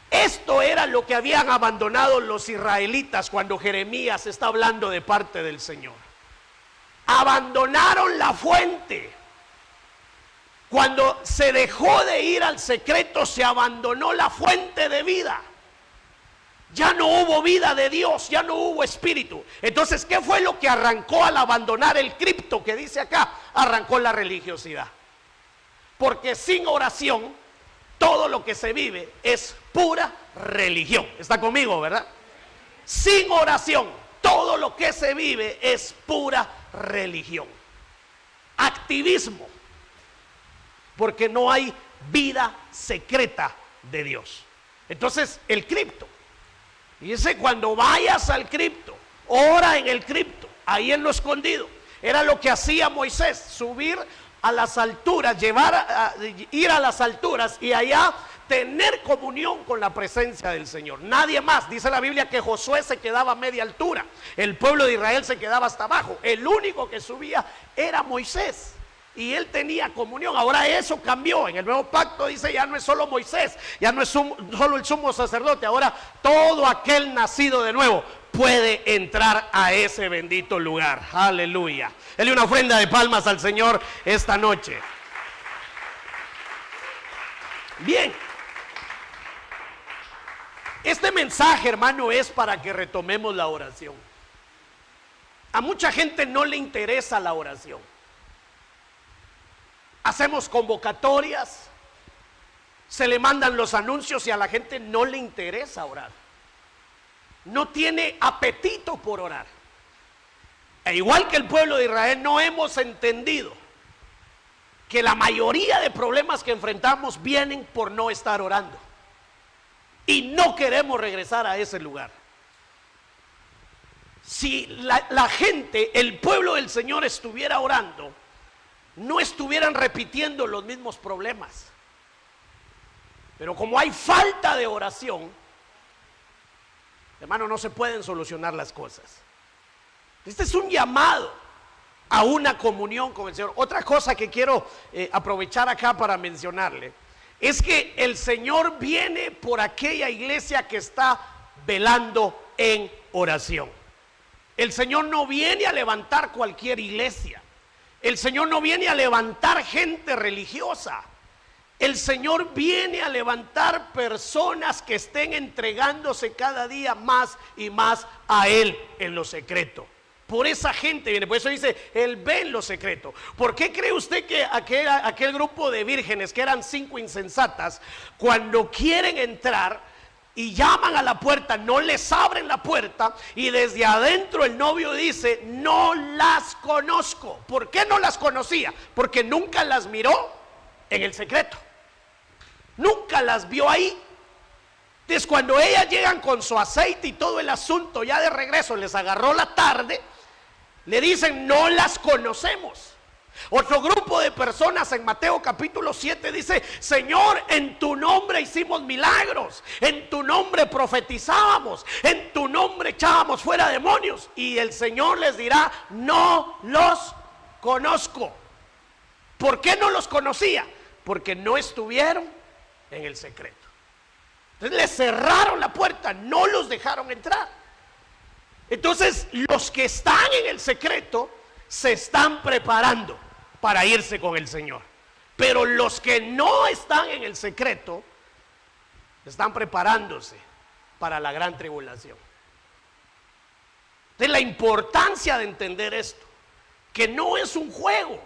Esto era lo que habían abandonado los israelitas cuando Jeremías está hablando de parte del Señor. Abandonaron la fuente. Cuando se dejó de ir al secreto, se abandonó la fuente de vida. Ya no hubo vida de Dios, ya no hubo espíritu. Entonces, ¿qué fue lo que arrancó al abandonar el cripto que dice acá? Arrancó la religiosidad. Porque sin oración, todo lo que se vive es pura religión. ¿Está conmigo, verdad? Sin oración, todo lo que se vive es pura religión. Activismo. Porque no hay vida secreta de Dios. Entonces, el cripto. Dice, cuando vayas al cripto, ora en el cripto, ahí en lo escondido. Era lo que hacía Moisés: subir a las alturas, ir a las alturas y allá tener comunión con la presencia del Señor. Nadie más. Dice la Biblia que Josué se quedaba a media altura, el pueblo de Israel se quedaba hasta abajo. El único que subía era Moisés, y él tenía comunión. Ahora eso cambió. En el nuevo pacto dice, ya no es solo Moisés, ya no es solo el sumo sacerdote. Ahora todo aquel nacido de nuevo puede entrar a ese bendito lugar. Aleluya. Dele una ofrenda de palmas al Señor esta noche. Bien. Este mensaje, hermano, es para que retomemos la oración. A mucha gente no le interesa la oración. Hacemos convocatorias, se le mandan los anuncios y a la gente no le interesa orar. No tiene apetito por orar. E igual que el pueblo de Israel, no hemos entendido que la mayoría de problemas que enfrentamos vienen por no estar orando. Y no queremos regresar a ese lugar. Si la gente, el pueblo del Señor estuviera orando, no estuvieran repitiendo los mismos problemas. Pero como hay falta de oración, hermano, no se pueden solucionar las cosas. Este es un llamado a una comunión con el Señor. Otra cosa que quiero aprovechar acá para mencionarle es que el Señor viene por aquella iglesia que está velando en oración. El Señor no viene a levantar cualquier iglesia. El Señor no viene a levantar gente religiosa. El Señor viene a levantar personas que estén entregándose cada día más y más a Él en lo secreto. Por esa gente viene, por eso dice, Él ve en lo secreto. ¿Por qué cree usted que aquel grupo de vírgenes, que eran 5 insensatas, cuando quieren entrar y llaman a la puerta, no les abren la puerta, y desde adentro el novio dice, no las conozco? ¿Por qué no las conocía? Porque nunca las miró en el secreto, nunca las vio ahí. Entonces cuando ellas llegan con su aceite y todo el asunto, ya de regreso les agarró la tarde, le dicen: no las conocemos. Otro grupo de personas en Mateo capítulo 7 dice: Señor, en tu nombre hicimos milagros, en tu nombre profetizábamos, en tu nombre echábamos fuera demonios. Y el Señor les dirá: no los conozco. ¿Por qué no los conocía? Porque no estuvieron en el secreto. Entonces les cerraron la puerta, no los dejaron entrar. Entonces los que están en el secreto se están preparando para irse con el Señor, pero los que no están en el secreto están preparándose para la gran tribulación. Entonces la importancia de entender esto, que no es un juego,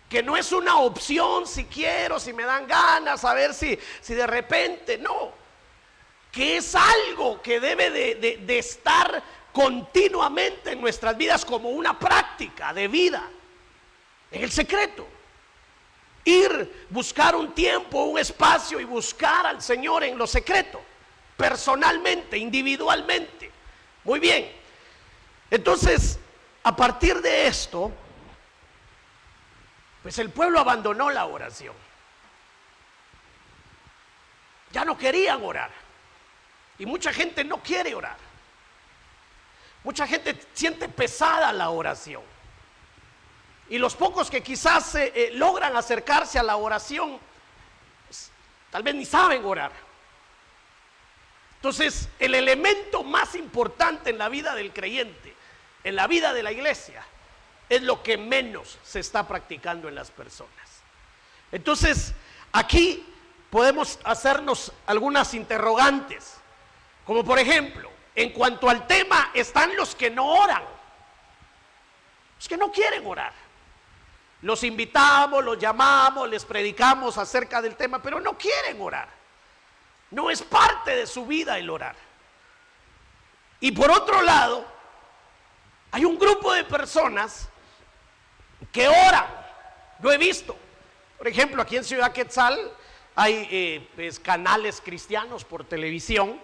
que no es una opción si quiero, si me dan ganas, a ver si de repente, no, que es algo que debe de estar continuamente en nuestras vidas como una práctica de vida, en el secreto. Ir, buscar un tiempo, un espacio y buscar al Señor en lo secreto, personalmente, individualmente. Muy bien. Entonces, a partir de esto, pues el pueblo abandonó la oración. Ya no querían orar. Y mucha gente no quiere orar. Mucha gente siente pesada la oración. Y los pocos que quizás logran acercarse a la oración, pues, tal vez ni saben orar. Entonces, el elemento más importante en la vida del creyente, en la vida de la iglesia, es lo que menos se está practicando en las personas. Entonces, aquí podemos hacernos algunas interrogantes, como por ejemplo, en cuanto al tema, están los que no oran, los que no quieren orar. Los invitamos, los llamamos, les predicamos acerca del tema, pero no quieren orar. No es parte de su vida el orar. Y por otro lado, hay un grupo de personas que oran. Lo he visto. Por ejemplo, aquí en Ciudad Quetzal hay canales cristianos por televisión.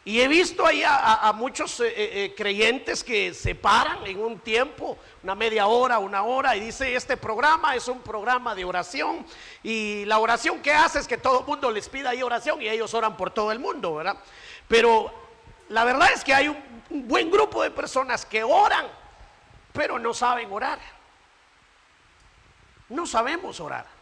Y he visto ahí a muchos creyentes que se paran en un tiempo, una media hora, una hora, y dice: este programa es un programa de oración, y la oración que hace es que todo el mundo les pida ahí oración, y ellos oran por todo el mundo, ¿verdad? Pero la verdad es que hay un buen grupo de personas que oran, pero no saben orar. No sabemos orar.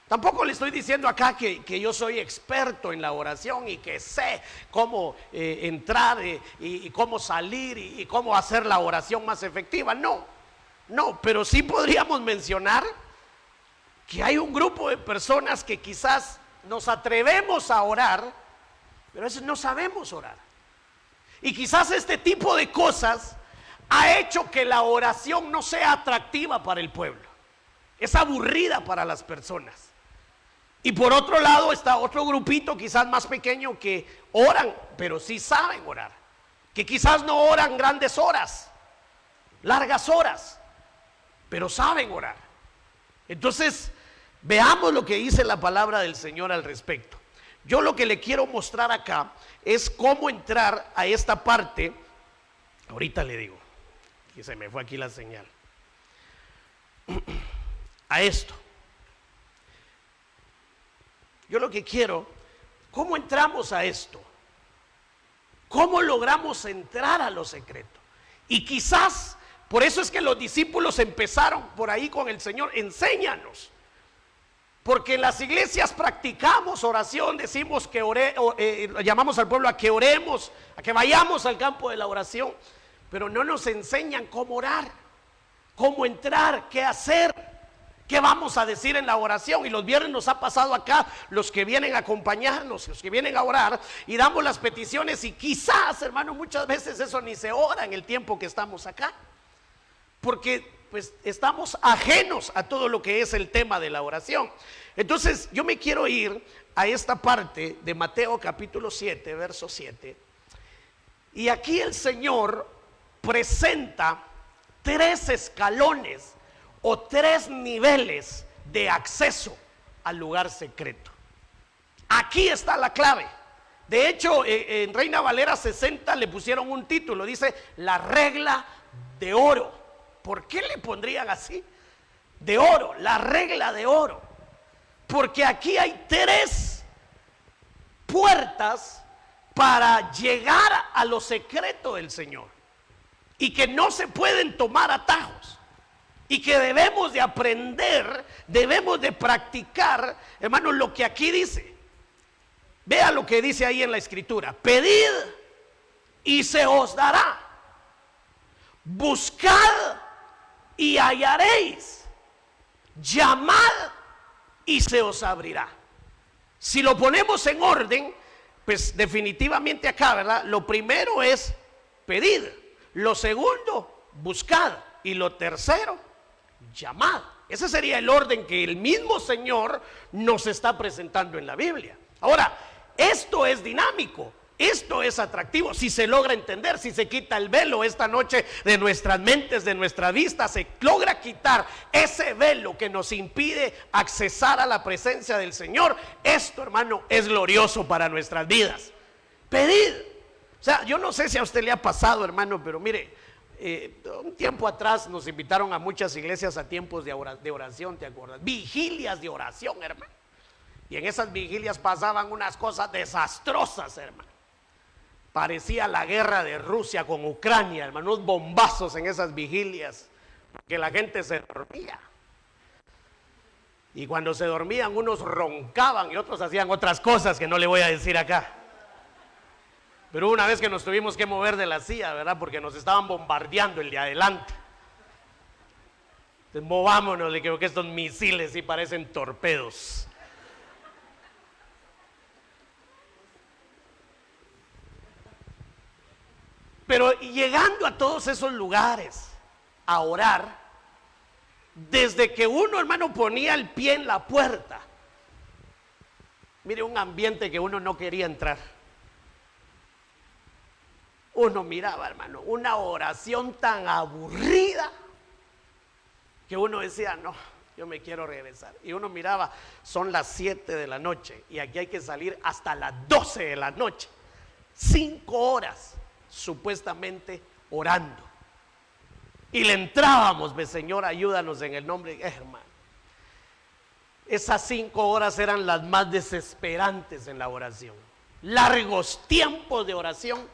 Tampoco le estoy diciendo acá que yo soy experto en la oración y que sé cómo entrar y cómo salir y cómo hacer la oración más efectiva. No, pero sí podríamos mencionar que hay un grupo de personas que quizás nos atrevemos a orar, pero a veces no sabemos orar. Y quizás este tipo de cosas ha hecho que la oración no sea atractiva para el pueblo. Es aburrida para las personas. Y por otro lado está otro grupito quizás más pequeño que oran, pero sí saben orar, que quizás no oran grandes horas, largas horas, pero saben orar. Entonces, veamos lo que dice la palabra del Señor al respecto. Yo lo que le quiero mostrar acá es cómo entrar a esta parte. Ahorita le digo, que se me fue aquí la señal. A esto. Yo lo que quiero, ¿cómo entramos a esto? ¿Cómo logramos entrar a lo secreto? Y quizás, por eso es que los discípulos empezaron por ahí con el Señor: enséñanos. Porque en las iglesias practicamos oración, decimos que llamamos al pueblo a que oremos, a que vayamos al campo de la oración, pero no nos enseñan cómo orar, cómo entrar, qué hacer. ¿Qué vamos a decir en la oración? Y los viernes nos ha pasado acá, los que vienen a acompañarnos, los que vienen a orar, y damos las peticiones, y quizás, hermano, muchas veces eso ni se ora en el tiempo que estamos acá, porque pues estamos ajenos a todo lo que es el tema de la oración. Entonces yo me quiero ir a esta parte de Mateo capítulo 7, verso 7, y aquí el Señor presenta 3 escalones o 3 niveles de acceso al lugar secreto. Aquí está la clave. De hecho, en Reina Valera 60 le pusieron un título, dice la regla de oro. ¿Por qué le pondrían así? De oro, la regla de oro. Porque aquí hay 3 puertas para llegar a lo secreto del Señor, y que no se pueden tomar atajos, y que debemos de aprender, debemos de practicar, hermanos, lo que aquí dice. Vea lo que dice ahí en la escritura: pedid y se os dará, buscad y hallaréis, llamad y se os abrirá. Si lo ponemos en orden, pues definitivamente acá, ¿verdad? Lo primero es pedir, lo segundo, buscad, y lo tercero, llamad. Ese sería el orden que el mismo Señor nos está presentando en la Biblia. Ahora, esto es dinámico, esto es atractivo, si se logra entender, si se quita el velo esta noche de nuestras mentes, de nuestra vista, se logra quitar ese velo que nos impide accesar a la presencia del Señor. Esto, hermano, es glorioso para nuestras vidas. Pedid. O sea, yo no sé si a usted le ha pasado, hermano, pero mire, un tiempo atrás nos invitaron a muchas iglesias a tiempos de oración, ¿te acuerdas? Vigilias de oración, hermano. Y en esas vigilias pasaban unas cosas desastrosas, hermano. Parecía la guerra de Rusia con Ucrania, hermano, unos bombazos en esas vigilias, que la gente se dormía. Y cuando se dormían, unos roncaban y otros hacían otras cosas que no le voy a decir acá. Pero una vez que nos tuvimos que mover de la silla, ¿verdad? Porque nos estaban bombardeando el de adelante. Entonces, movámonos, le creo que estos misiles sí parecen torpedos. Pero llegando a todos esos lugares a orar, desde que uno, hermano, ponía el pie en la puerta, mire, un ambiente que uno no quería entrar. Uno miraba, hermano, una oración tan aburrida que uno decía, no, yo me quiero regresar. Y uno miraba, son las 7 de la noche y aquí hay que salir hasta las 12 de la noche. 5 horas supuestamente orando. Y le entrábamos, Señor, ayúdanos en el nombre de hermano. Esas 5 horas eran las más desesperantes en la oración. Largos tiempos de oración,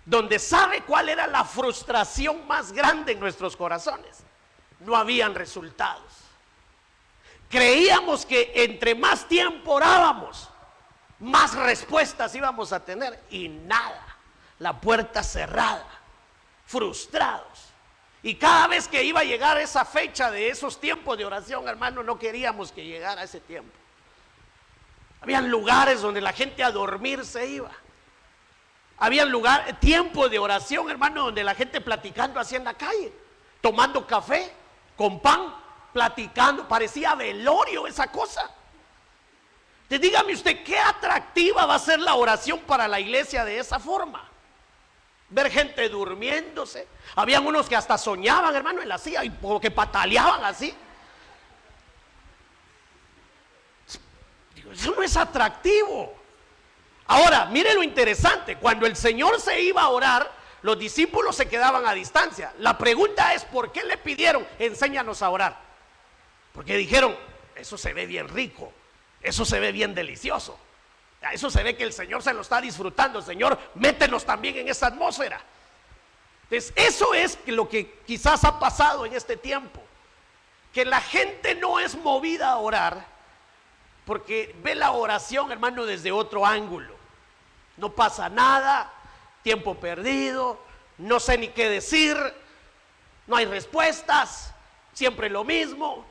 donde sabe cuál era la frustración más grande en nuestros corazones. No habían resultados. Creíamos que entre más tiempo orábamos, más respuestas íbamos a tener, y nada. La puerta cerrada, frustrados. Y cada vez que iba a llegar esa fecha de esos tiempos de oración, hermano, no queríamos que llegara ese tiempo. Habían lugares donde la gente a dormir se iba. Había tiempos de oración, hermano, donde la gente platicando así en la calle, tomando café con pan, platicando, parecía velorio esa cosa. Entonces, dígame usted, ¿qué atractiva va a ser la oración para la iglesia de esa forma? Ver gente durmiéndose. Habían unos que hasta soñaban, hermano, en la silla y como que pataleaban así. Digo, eso no es atractivo. Ahora, mire lo interesante. Cuando el Señor se iba a orar, los discípulos se quedaban a distancia. La pregunta es, ¿por qué le pidieron, enséñanos a orar? Porque dijeron, eso se ve bien rico, eso se ve bien delicioso. Eso se ve que el Señor se lo está disfrutando. Señor, métenos también en esa atmósfera. Entonces, eso es lo que quizás ha pasado en este tiempo. Que la gente no es movida a orar porque ve la oración, hermano, desde otro ángulo. No pasa nada, tiempo perdido, no sé ni qué decir, no hay respuestas, siempre lo mismo.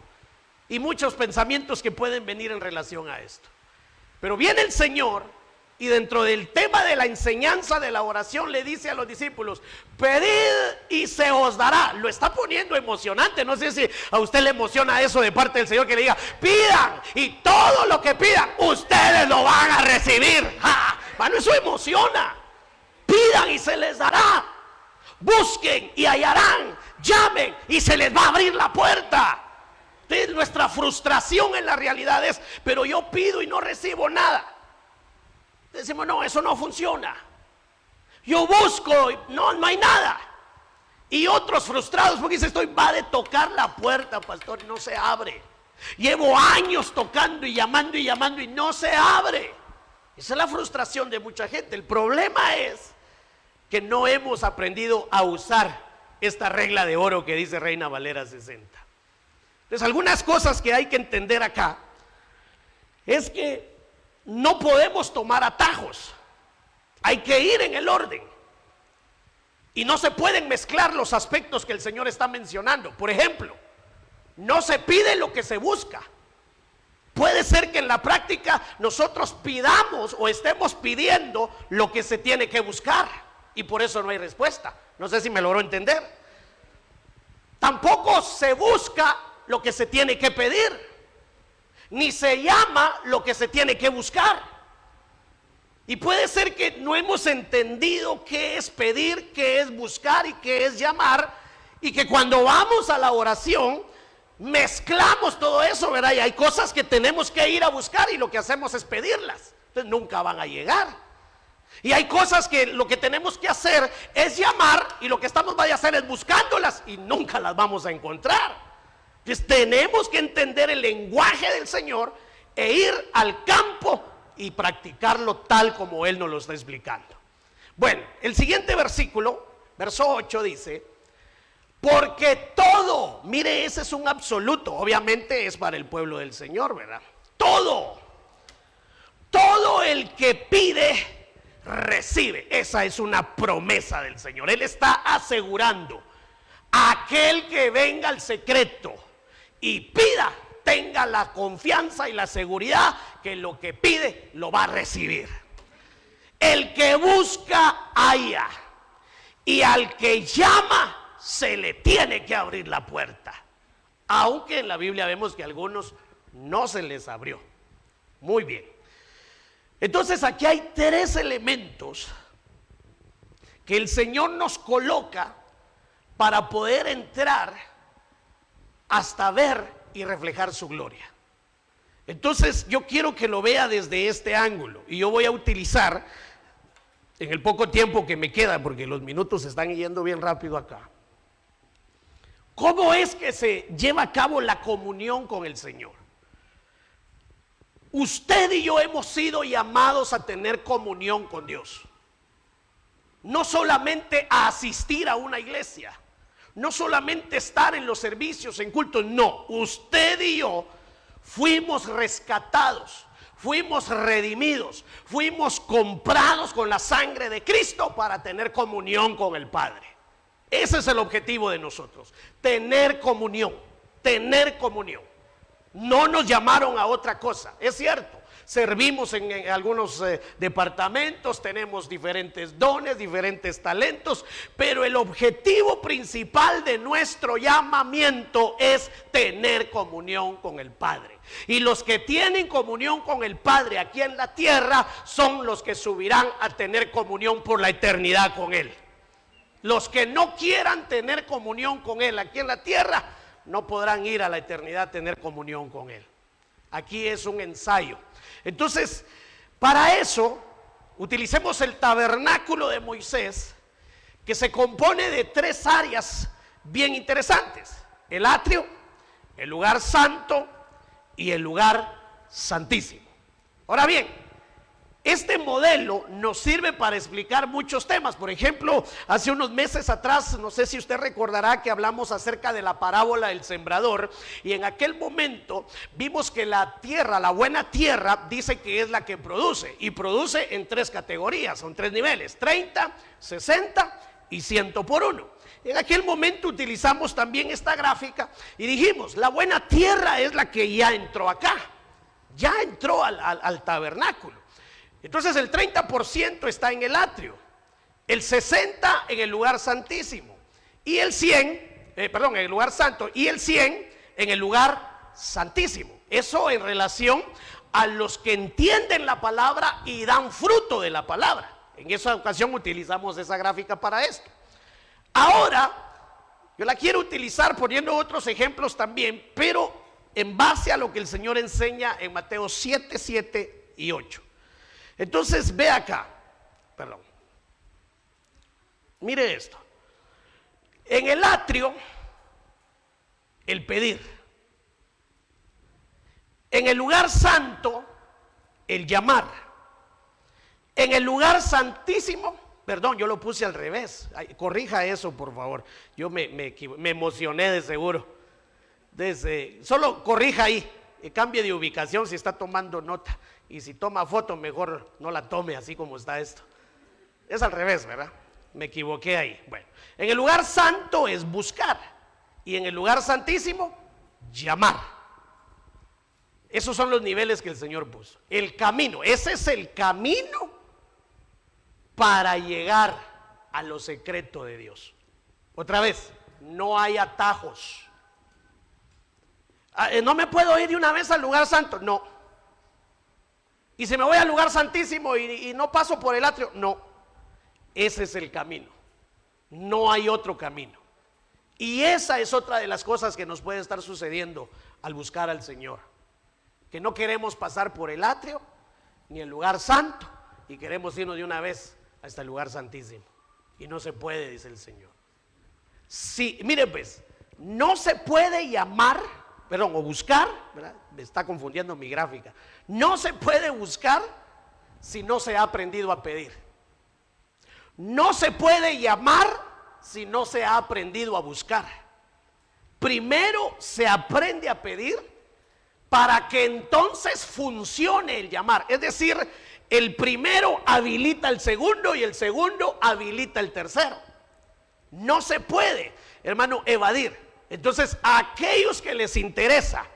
Y muchos pensamientos que pueden venir en relación a esto. Pero viene el Señor y dentro del tema de la enseñanza de la oración le dice a los discípulos, pedid y se os dará. Lo está poniendo emocionante. No sé si a usted le emociona eso de parte del Señor, que le diga, pidan y todo lo que pidan, ustedes lo van a recibir. ¡Ja! Bueno, eso emociona. Pidan y se les dará. Busquen y hallarán. Llamen y se les va a abrir la puerta. Nuestra frustración en la realidad es, pero yo pido y no recibo nada. Decimos, no, eso no funciona. Yo busco, no hay nada. Y otros frustrados porque dicen, va de tocar la puerta, pastor, y no se abre. Llevo años tocando y llamando y no se abre. Esa es la frustración de mucha gente. El problema es que no hemos aprendido a usar esta regla de oro que dice Reina Valera 60. Entonces, algunas cosas que hay que entender acá es que no podemos tomar atajos. Hay que ir en el orden. Y no se pueden mezclar los aspectos que el Señor está mencionando. Por ejemplo, no se pide lo que se busca. Puede ser que en la práctica nosotros pidamos o estemos pidiendo lo que se tiene que buscar y por eso no hay respuesta. No sé si me logró entender. Tampoco se busca lo que se tiene que pedir, ni se llama lo que se tiene que buscar. Y puede ser que no hemos entendido qué es pedir, qué es buscar y qué es llamar, y que cuando vamos a la oración mezclamos todo eso, ¿verdad? Y hay cosas que tenemos que ir a buscar y lo que hacemos es pedirlas, entonces nunca van a llegar. Y hay cosas que lo que tenemos que hacer es llamar y lo que estamos vaya a hacer es buscándolas y nunca las vamos a encontrar. Entonces tenemos que entender el lenguaje del Señor e ir al campo y practicarlo tal como Él nos lo está explicando. Bueno, el siguiente versículo, verso 8 dice, porque todo, mire, ese es un absoluto, obviamente es para el pueblo del Señor, ¿verdad? Todo el que pide, recibe. Esa es una promesa del Señor. Él está asegurando a aquel que venga al secreto y pida, tenga la confianza y la seguridad que lo que pide lo va a recibir. El que busca halla, y al que llama se le tiene que abrir la puerta. Aunque en la Biblia vemos que a algunos no se les abrió. Muy bien. Entonces aquí hay tres elementos que el Señor nos coloca para poder entrar hasta ver y reflejar su gloria. Entonces yo quiero que lo vea desde este ángulo y yo voy a utilizar en el poco tiempo que me queda, porque los minutos se están yendo bien rápido acá, ¿cómo es que se lleva a cabo la comunión con el Señor? Usted y yo hemos sido llamados a tener comunión con Dios, no solamente a asistir a una iglesia, no solamente estar en los servicios, en cultos, no, usted y yo fuimos rescatados, fuimos redimidos, fuimos comprados con la sangre de Cristo para tener comunión con el Padre. Ese es el objetivo de nosotros, tener comunión, tener comunión. No nos llamaron a otra cosa, es cierto. Servimos en algunos departamentos, tenemos diferentes dones, diferentes talentos, pero el objetivo principal de nuestro llamamiento es tener comunión con el Padre. Y los que tienen comunión con el Padre aquí en la tierra son los que subirán a tener comunión por la eternidad con Él. Los que no quieran tener comunión con Él aquí en la tierra no podrán ir a la eternidad a tener comunión con Él. Aquí es un ensayo. Entonces, para eso, utilicemos el tabernáculo de Moisés, que se compone de tres áreas bien interesantes: el atrio, el lugar santo y el lugar santísimo. Ahora bien, este modelo nos sirve para explicar muchos temas. Por ejemplo, hace unos meses atrás, no sé si usted recordará que hablamos acerca de la parábola del sembrador, y en aquel momento vimos que la tierra, la buena tierra, dice que es la que produce, y produce en tres categorías, son tres niveles: 30, 60 y 100 por 1. En aquel momento utilizamos también esta gráfica y dijimos, la buena tierra es la que ya entró acá, ya entró al tabernáculo. Entonces el 30% está en el atrio, el 60% en el lugar santísimo, y el 100, en el lugar santo, y el 100 en el lugar santísimo. Eso en relación a los que entienden la palabra y dan fruto de la palabra. En esa ocasión utilizamos esa gráfica para esto. Ahora yo la quiero utilizar poniendo otros ejemplos también, pero en base a lo que el Señor enseña en Mateo 7, 7 y 8. Entonces ve acá, perdón, mire esto. En el atrio, el pedir. En el lugar santo, el llamar. En el lugar santísimo, perdón, yo lo puse al revés. Ay, corrija eso, por favor. Yo me emocioné de seguro. Solo corrija ahí, cambie de ubicación si está tomando nota. Y si toma foto, mejor no la tome así como está esto. Es al revés, ¿verdad? Me equivoqué ahí. Bueno, en el lugar santo es buscar. Y en el lugar santísimo, llamar. Esos son los niveles que el Señor puso. El camino, ese es el camino para llegar a lo secreto de Dios. Otra vez, no hay atajos. No me puedo ir de una vez al lugar santo, no. Y si me voy al lugar santísimo y no paso por el atrio, no. Ese es el camino. No hay otro camino. Y esa es otra de las cosas que nos puede estar sucediendo al buscar al Señor. Que no queremos pasar por el atrio ni el lugar santo y queremos irnos de una vez hasta el lugar santísimo. Y no se puede, dice el Señor. Sí, mire pues, no se puede llamar, perdón, o buscar, ¿verdad? Me está confundiendo mi gráfica. No se puede buscar si no se ha aprendido a pedir. No se puede llamar si no se ha aprendido a buscar. Primero se aprende a pedir para que entonces funcione el llamar. Es decir, el primero habilita al segundo y el segundo habilita al tercero. No se puede, hermano, evadir. Entonces, a aquellos que les interesa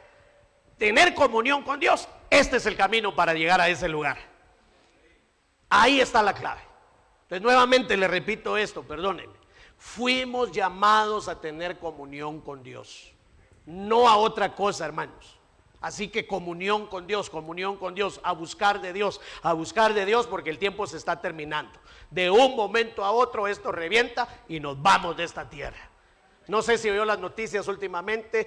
tener comunión con Dios, este es el camino para llegar a ese lugar. Ahí está la clave. Entonces, nuevamente le repito esto, perdónenme. Fuimos llamados a tener comunión con Dios, no a otra cosa, hermanos. Así que comunión con Dios, a buscar de Dios, porque el tiempo se está terminando. De un momento a otro esto revienta y nos vamos de esta tierra. No sé si oyó las noticias últimamente,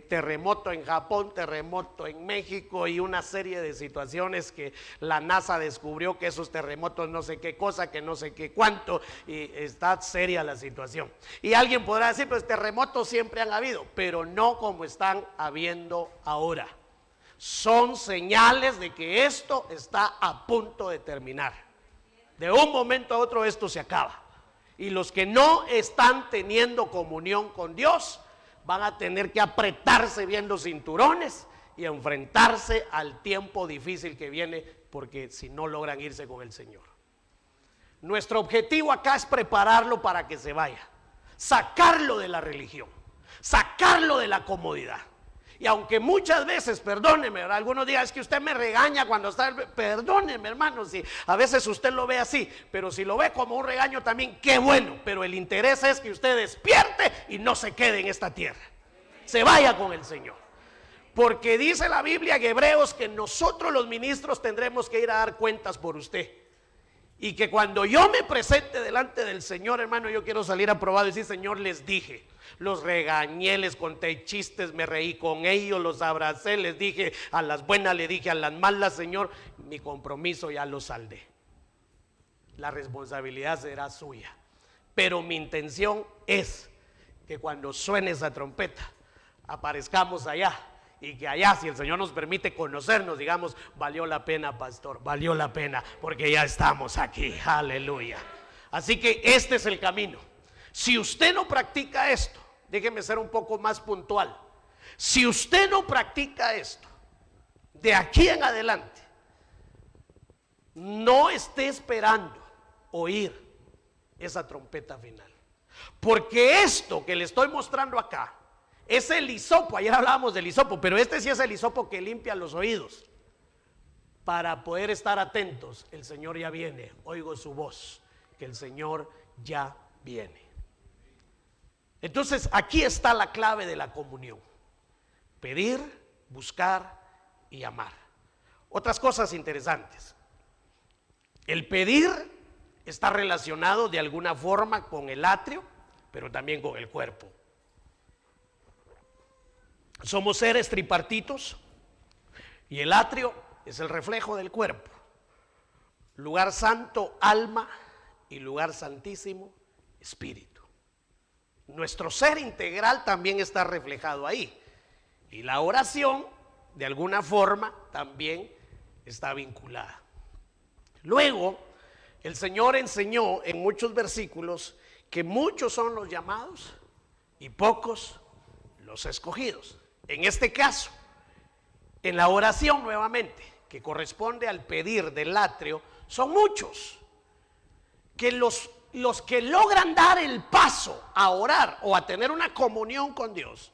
terremoto en Japón, terremoto en México y una serie de situaciones que la NASA descubrió que esos terremotos no sé qué cosa, que no sé qué cuánto, y está seria la situación. Y alguien podrá decir, pues terremotos siempre han habido, pero no como están habiendo ahora. Son señales de que esto está a punto de terminar. De un momento a otro esto se acaba. Y los que no están teniendo comunión con Dios van a tener que apretarse bien los cinturones y enfrentarse al tiempo difícil que viene, porque si no logran irse con el Señor. Nuestro objetivo acá es prepararlo para que se vaya, sacarlo de la religión, sacarlo de la comodidad. Y aunque muchas veces, perdóneme, algunos días es que usted me regaña cuando está, perdóneme, hermano, si a veces usted lo ve así, pero si lo ve como un regaño también, qué bueno, pero el interés es que usted despierte y no se quede en esta tierra, se vaya con el Señor. Porque dice la Biblia en Hebreos que nosotros los ministros tendremos que ir a dar cuentas por usted. Y que cuando yo me presente delante del Señor, hermano, yo quiero salir aprobado y decir, Señor, les dije, los regañé, les conté chistes, me reí con ellos, los abracé, les dije a las buenas, le dije a las malas, Señor, mi compromiso ya lo saldé. La responsabilidad será suya. Pero mi intención es que cuando suene esa trompeta, aparezcamos allá. Y que allá, si el Señor nos permite conocernos, digamos, valió la pena, pastor, valió la pena, porque ya estamos aquí, aleluya. Así que este es el camino. Si usted no practica esto, déjeme ser un poco más puntual. Si usted no practica esto, de aquí en adelante, no esté esperando oír esa trompeta final. Porque esto que le estoy mostrando acá, es el hisopo. Ayer hablábamos del hisopo, pero este sí es el hisopo que limpia los oídos. Para poder estar atentos, el Señor ya viene. Oigo su voz, que el Señor ya viene. Entonces aquí está la clave de la comunión: pedir, buscar y amar. Otras cosas interesantes: el pedir está relacionado de alguna forma con el atrio, pero también con el cuerpo. Somos seres tripartitos y el atrio es el reflejo del cuerpo. lugar santo, alma, y lugar santísimo, espíritu. Nuestro ser integral también está reflejado ahí. Y la oración, de alguna forma, también está vinculada. Luego, el Señor enseñó en muchos versículos que muchos son los llamados y pocos los escogidos. En este caso, en la oración nuevamente, que corresponde al pedir del atrio, son muchos. Que los que logran dar el paso a orar o a tener una comunión con Dios,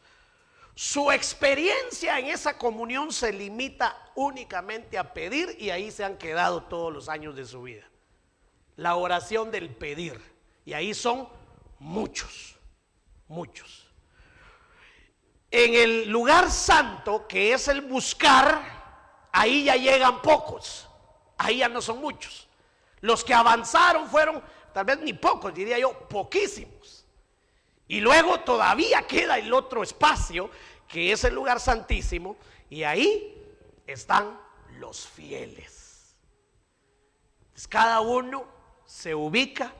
su experiencia en esa comunión se limita únicamente a pedir, y ahí se han quedado todos los años de su vida. La oración del pedir, y ahí son muchos, muchos. En el lugar santo, que es el buscar, ahí ya llegan pocos, ahí ya no son muchos. Los que avanzaron fueron, tal vez ni pocos, diría yo, poquísimos. Y luego todavía queda el otro espacio, que es el lugar santísimo, y ahí están los fieles. Entonces, cada uno se ubica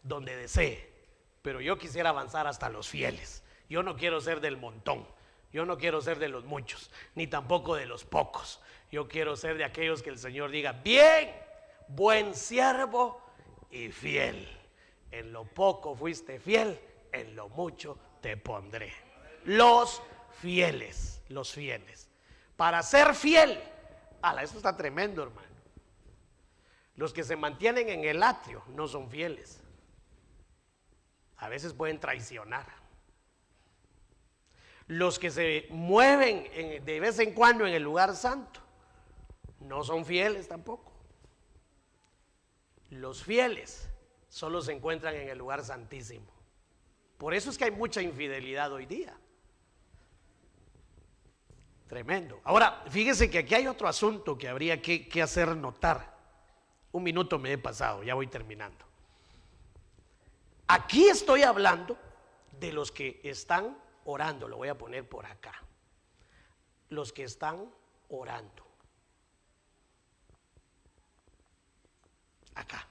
donde desee, pero yo quisiera avanzar hasta los fieles. Yo no quiero ser del montón, yo no quiero ser de los muchos, ni tampoco de los pocos. Yo quiero ser de aquellos que el Señor diga: bien, buen siervo y fiel. En lo poco fuiste fiel, en lo mucho te pondré. Los fieles, los fieles. Para ser fiel, esto está tremendo, hermano. Los que se mantienen en el atrio no son fieles. A veces pueden traicionar. Los que se mueven de vez en cuando en el lugar santo no son fieles tampoco. Los fieles solo se encuentran en el lugar santísimo. Por eso es que hay mucha infidelidad hoy día. Tremendo. Ahora, fíjese que aquí hay otro asunto que habría que hacer notar. Un minuto me he pasado, ya voy terminando. Aquí estoy hablando de los que están orando. Lo voy a poner por acá. Los que están orando. Acá.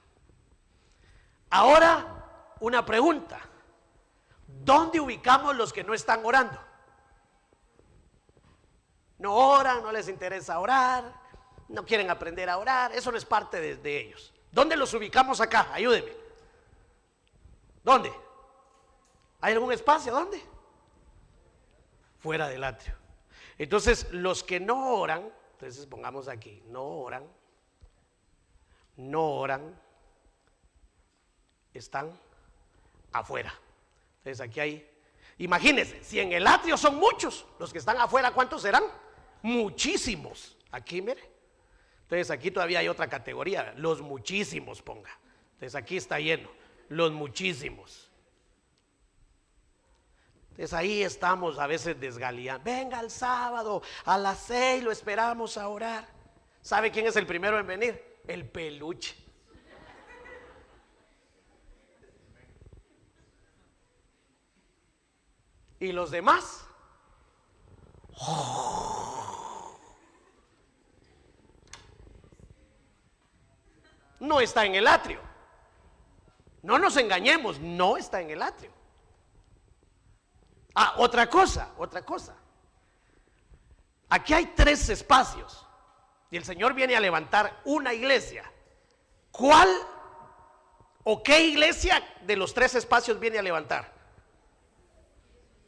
Ahora, una pregunta. ¿Dónde ubicamos los que no están orando? No oran, no les interesa orar, no quieren aprender a orar, eso no es parte de ellos. ¿Dónde los ubicamos acá? Ayúdeme. ¿Dónde? ¿Hay algún espacio? ¿Dónde? Fuera del atrio. Entonces, los que no oran, entonces pongamos aquí, no oran, están afuera. Entonces aquí hay, imagínense, si en el atrio son muchos, los que están afuera, ¿cuántos serán? Muchísimos. Aquí, mire. Entonces aquí todavía hay otra categoría, los muchísimos, ponga. Entonces aquí está lleno, los muchísimos. Entonces ahí estamos a veces desgaleando. Venga el sábado a las 6, lo esperamos a orar. ¿Sabe quién es el primero en venir? El peluche. ¿Y los demás? No está en el atrio. No nos engañemos, no está en el atrio. Otra cosa. Aquí hay 3 espacios y el Señor viene a levantar una iglesia. ¿Cuál o qué iglesia de los 3 espacios viene a levantar?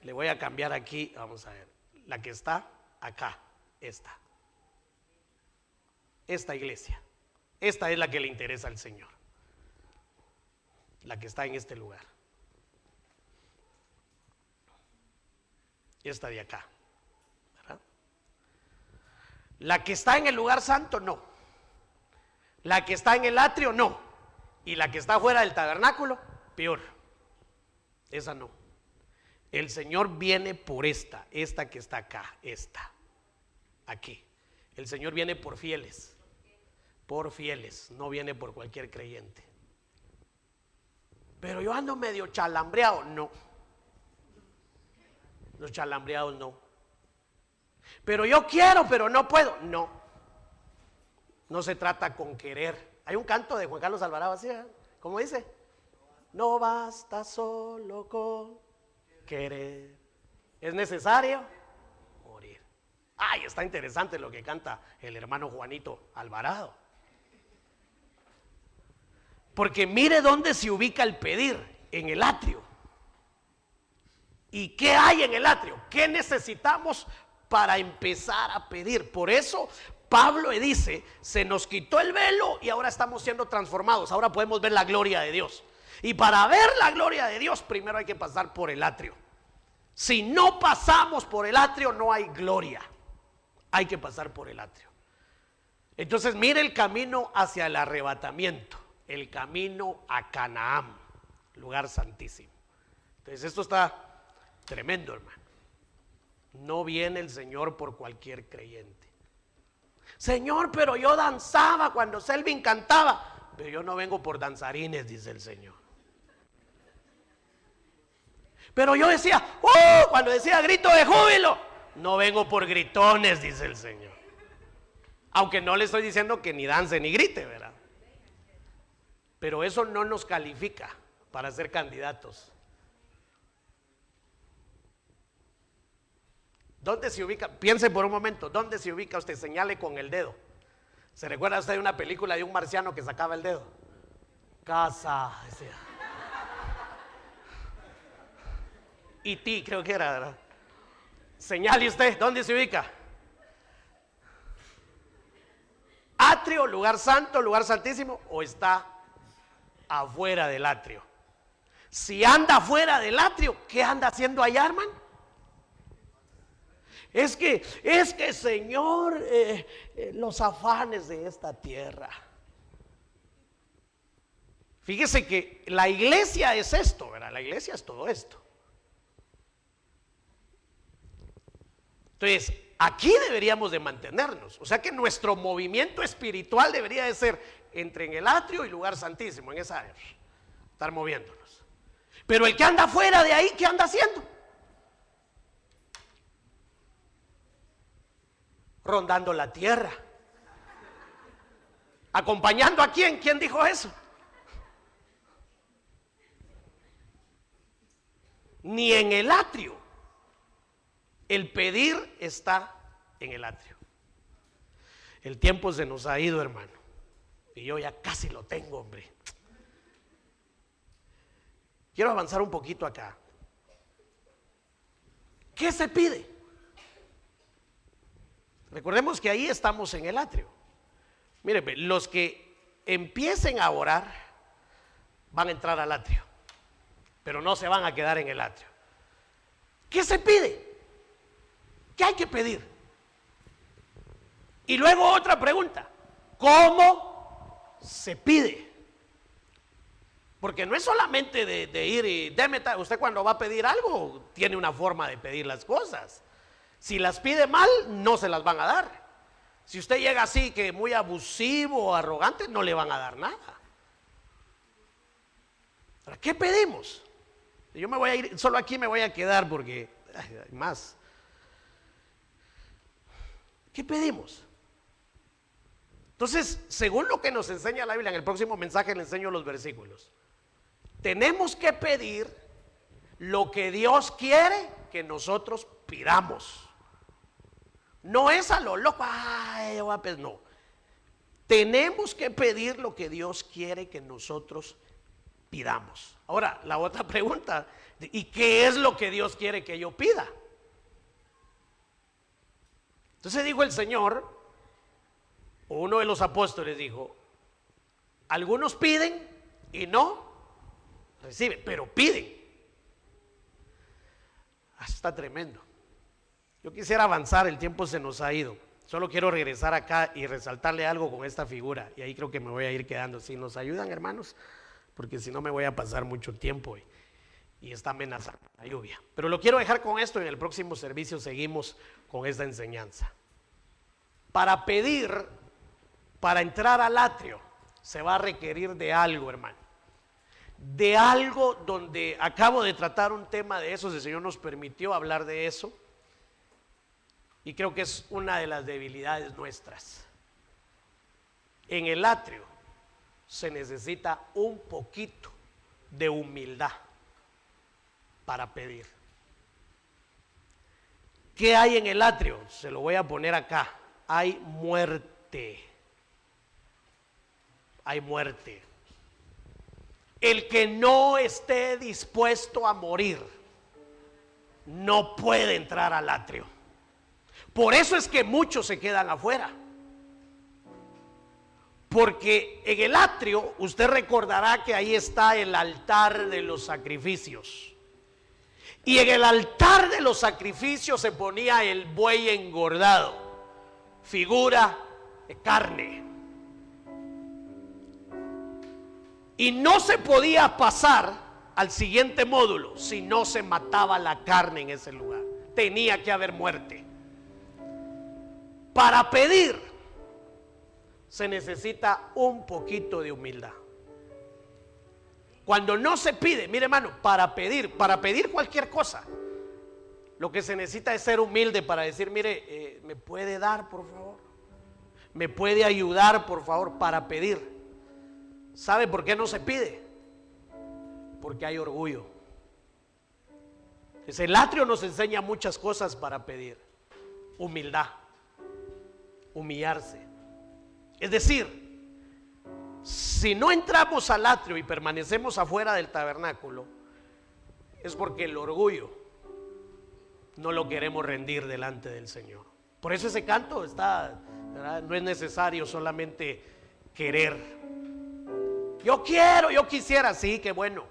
Le voy a cambiar aquí, vamos a ver, la que está acá, esta iglesia. Esta es la que le interesa al Señor, la que está en este lugar. Esta de acá, ¿verdad? La que está en el lugar santo, no. La que está en el atrio, no. Y la que está fuera del tabernáculo, peor. Esa no. El Señor viene por esta que está acá, aquí. El Señor viene por fieles, no viene por cualquier creyente. Pero yo ando medio chalambreado, no. Los chalambreados no. Pero yo quiero, pero no puedo, no. No se trata con querer Hay un canto de Juan Carlos Alvarado así, ¿eh? ¿Cómo dice? No basta solo con querer, es necesario morir. Ay, está interesante lo que canta el hermano Juanito Alvarado. Porque mire dónde se ubica el pedir, en el atrio. ¿Y qué hay en el atrio? ¿Qué necesitamos para empezar a pedir? Por eso Pablo dice, se nos quitó el velo y ahora estamos siendo transformados. Ahora podemos ver la gloria de Dios. Y para ver la gloria de Dios, primero hay que pasar por el atrio. Si no pasamos por el atrio, no hay gloria. Hay que pasar por el atrio. Entonces mire el camino hacia el arrebatamiento, el camino a Canaán, lugar santísimo. Entonces esto está tremendo, hermano. No viene el Señor por cualquier creyente. Señor, pero yo danzaba cuando Selvin cantaba. Pero yo no vengo por danzarines, dice el Señor. Pero yo decía, cuando decía grito de júbilo, no vengo por gritones, dice el Señor. Aunque no le estoy diciendo que ni dance ni grite, ¿verdad? Pero eso no nos califica para ser candidatos. ¿Dónde se ubica? Piense por un momento, ¿dónde se ubica usted? Señale con el dedo. ¿Se recuerda usted de una película de un marciano que sacaba el dedo? Casa, decía. E.T. creo que era, ¿verdad? Señale usted, ¿dónde se ubica? ¿Atrio, lugar santo, lugar santísimo, o está afuera del atrio? Si anda afuera del atrio, ¿qué anda haciendo allá, hermano? Es que Señor, los afanes de esta tierra. Fíjese que la iglesia es esto, ¿verdad? La iglesia es todo esto. Entonces, aquí deberíamos de mantenernos. O sea que nuestro movimiento espiritual debería de ser entre en el atrio y lugar santísimo, en esa área. Estar moviéndonos. Pero el que anda fuera de ahí, ¿qué anda haciendo? Rondando la tierra. ¿Acompañando a quién? ¿Quién dijo eso? Ni en el atrio. El pedir está en el atrio. El tiempo se nos ha ido, hermano. Y yo ya casi lo tengo, hombre. Quiero avanzar un poquito acá. ¿Qué se pide? Recordemos que ahí estamos en el atrio. Mire, los que empiecen a orar van a entrar al atrio, pero no se van a quedar en el atrio. ¿Qué se pide? ¿Qué hay que pedir? Y luego otra pregunta: ¿cómo se pide? Porque no es solamente de ir y deme. Usted cuando va a pedir algo tiene una forma de pedir las cosas. Si las pide mal, no se las van a dar. Si usted llega así que muy abusivo o arrogante, no le van a dar nada. ¿Para qué pedimos? Yo me voy a ir, solo aquí me voy a quedar porque hay más. ¿Qué pedimos? Entonces, según lo que nos enseña la Biblia, en el próximo mensaje le enseño los versículos. Tenemos que pedir lo que Dios quiere que nosotros pidamos. No es a lo loco, no. Tenemos que pedir lo que Dios quiere que nosotros pidamos. Ahora, la otra pregunta: ¿y qué es lo que Dios quiere que yo pida? Entonces dijo el Señor, o uno de los apóstoles dijo: algunos piden y no reciben, pero piden. Está tremendo. Yo quisiera avanzar, el tiempo se nos ha ido. Solo quiero regresar acá y resaltarle algo con esta figura, y ahí creo que me voy a ir quedando. Si nos ayudan, hermanos, porque si no me voy a pasar mucho tiempo y está amenazando la lluvia. Pero lo quiero dejar con esto. En el próximo servicio seguimos con esta enseñanza. Para pedir, para entrar al atrio, se va a requerir de algo, hermano. De algo donde acabo de tratar un tema de eso. El Señor nos permitió hablar de eso. Y creo que es una de las debilidades nuestras. En el atrio se necesita un poquito de humildad para pedir. ¿Qué hay en el atrio? Se lo voy a poner acá. Hay muerte. Hay muerte. El que no esté dispuesto a morir no puede entrar al atrio. Por eso es que muchos se quedan afuera. Porque en el atrio usted recordará que ahí está el altar de los sacrificios. Y en el altar de los sacrificios se ponía el buey engordado, figura de carne. Y no se podía pasar al siguiente módulo si no se mataba la carne en ese lugar. Tenía que haber muerte. Para pedir se necesita un poquito de humildad. Cuando no se pide, mire hermano, para pedir cualquier cosa, lo que se necesita es ser humilde para decir, mire, ¿me puede dar por favor? ¿Me puede ayudar por favor para pedir? ¿Sabe por qué no se pide? Porque hay orgullo. El atrio nos enseña muchas cosas para pedir. Humildad, humillarse. Es decir, si no entramos al atrio y permanecemos afuera del tabernáculo, es porque el orgullo no lo queremos rendir delante del Señor. Por eso ese canto está, ¿verdad? No es necesario solamente querer. Yo quiero, yo quisiera, sí, qué bueno,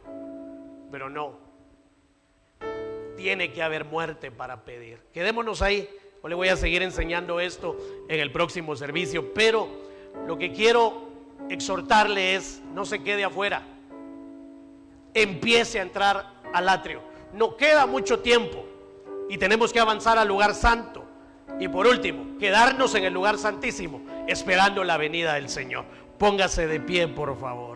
pero no. Tiene que haber muerte para pedir. Quedémonos ahí. Yo le voy a seguir enseñando esto en el próximo servicio, pero lo que quiero exhortarle es: no se quede afuera, empiece a entrar al atrio. No queda mucho tiempo y tenemos que avanzar al lugar santo. Y por último, quedarnos en el lugar santísimo esperando la venida del Señor. Póngase de pie, por favor.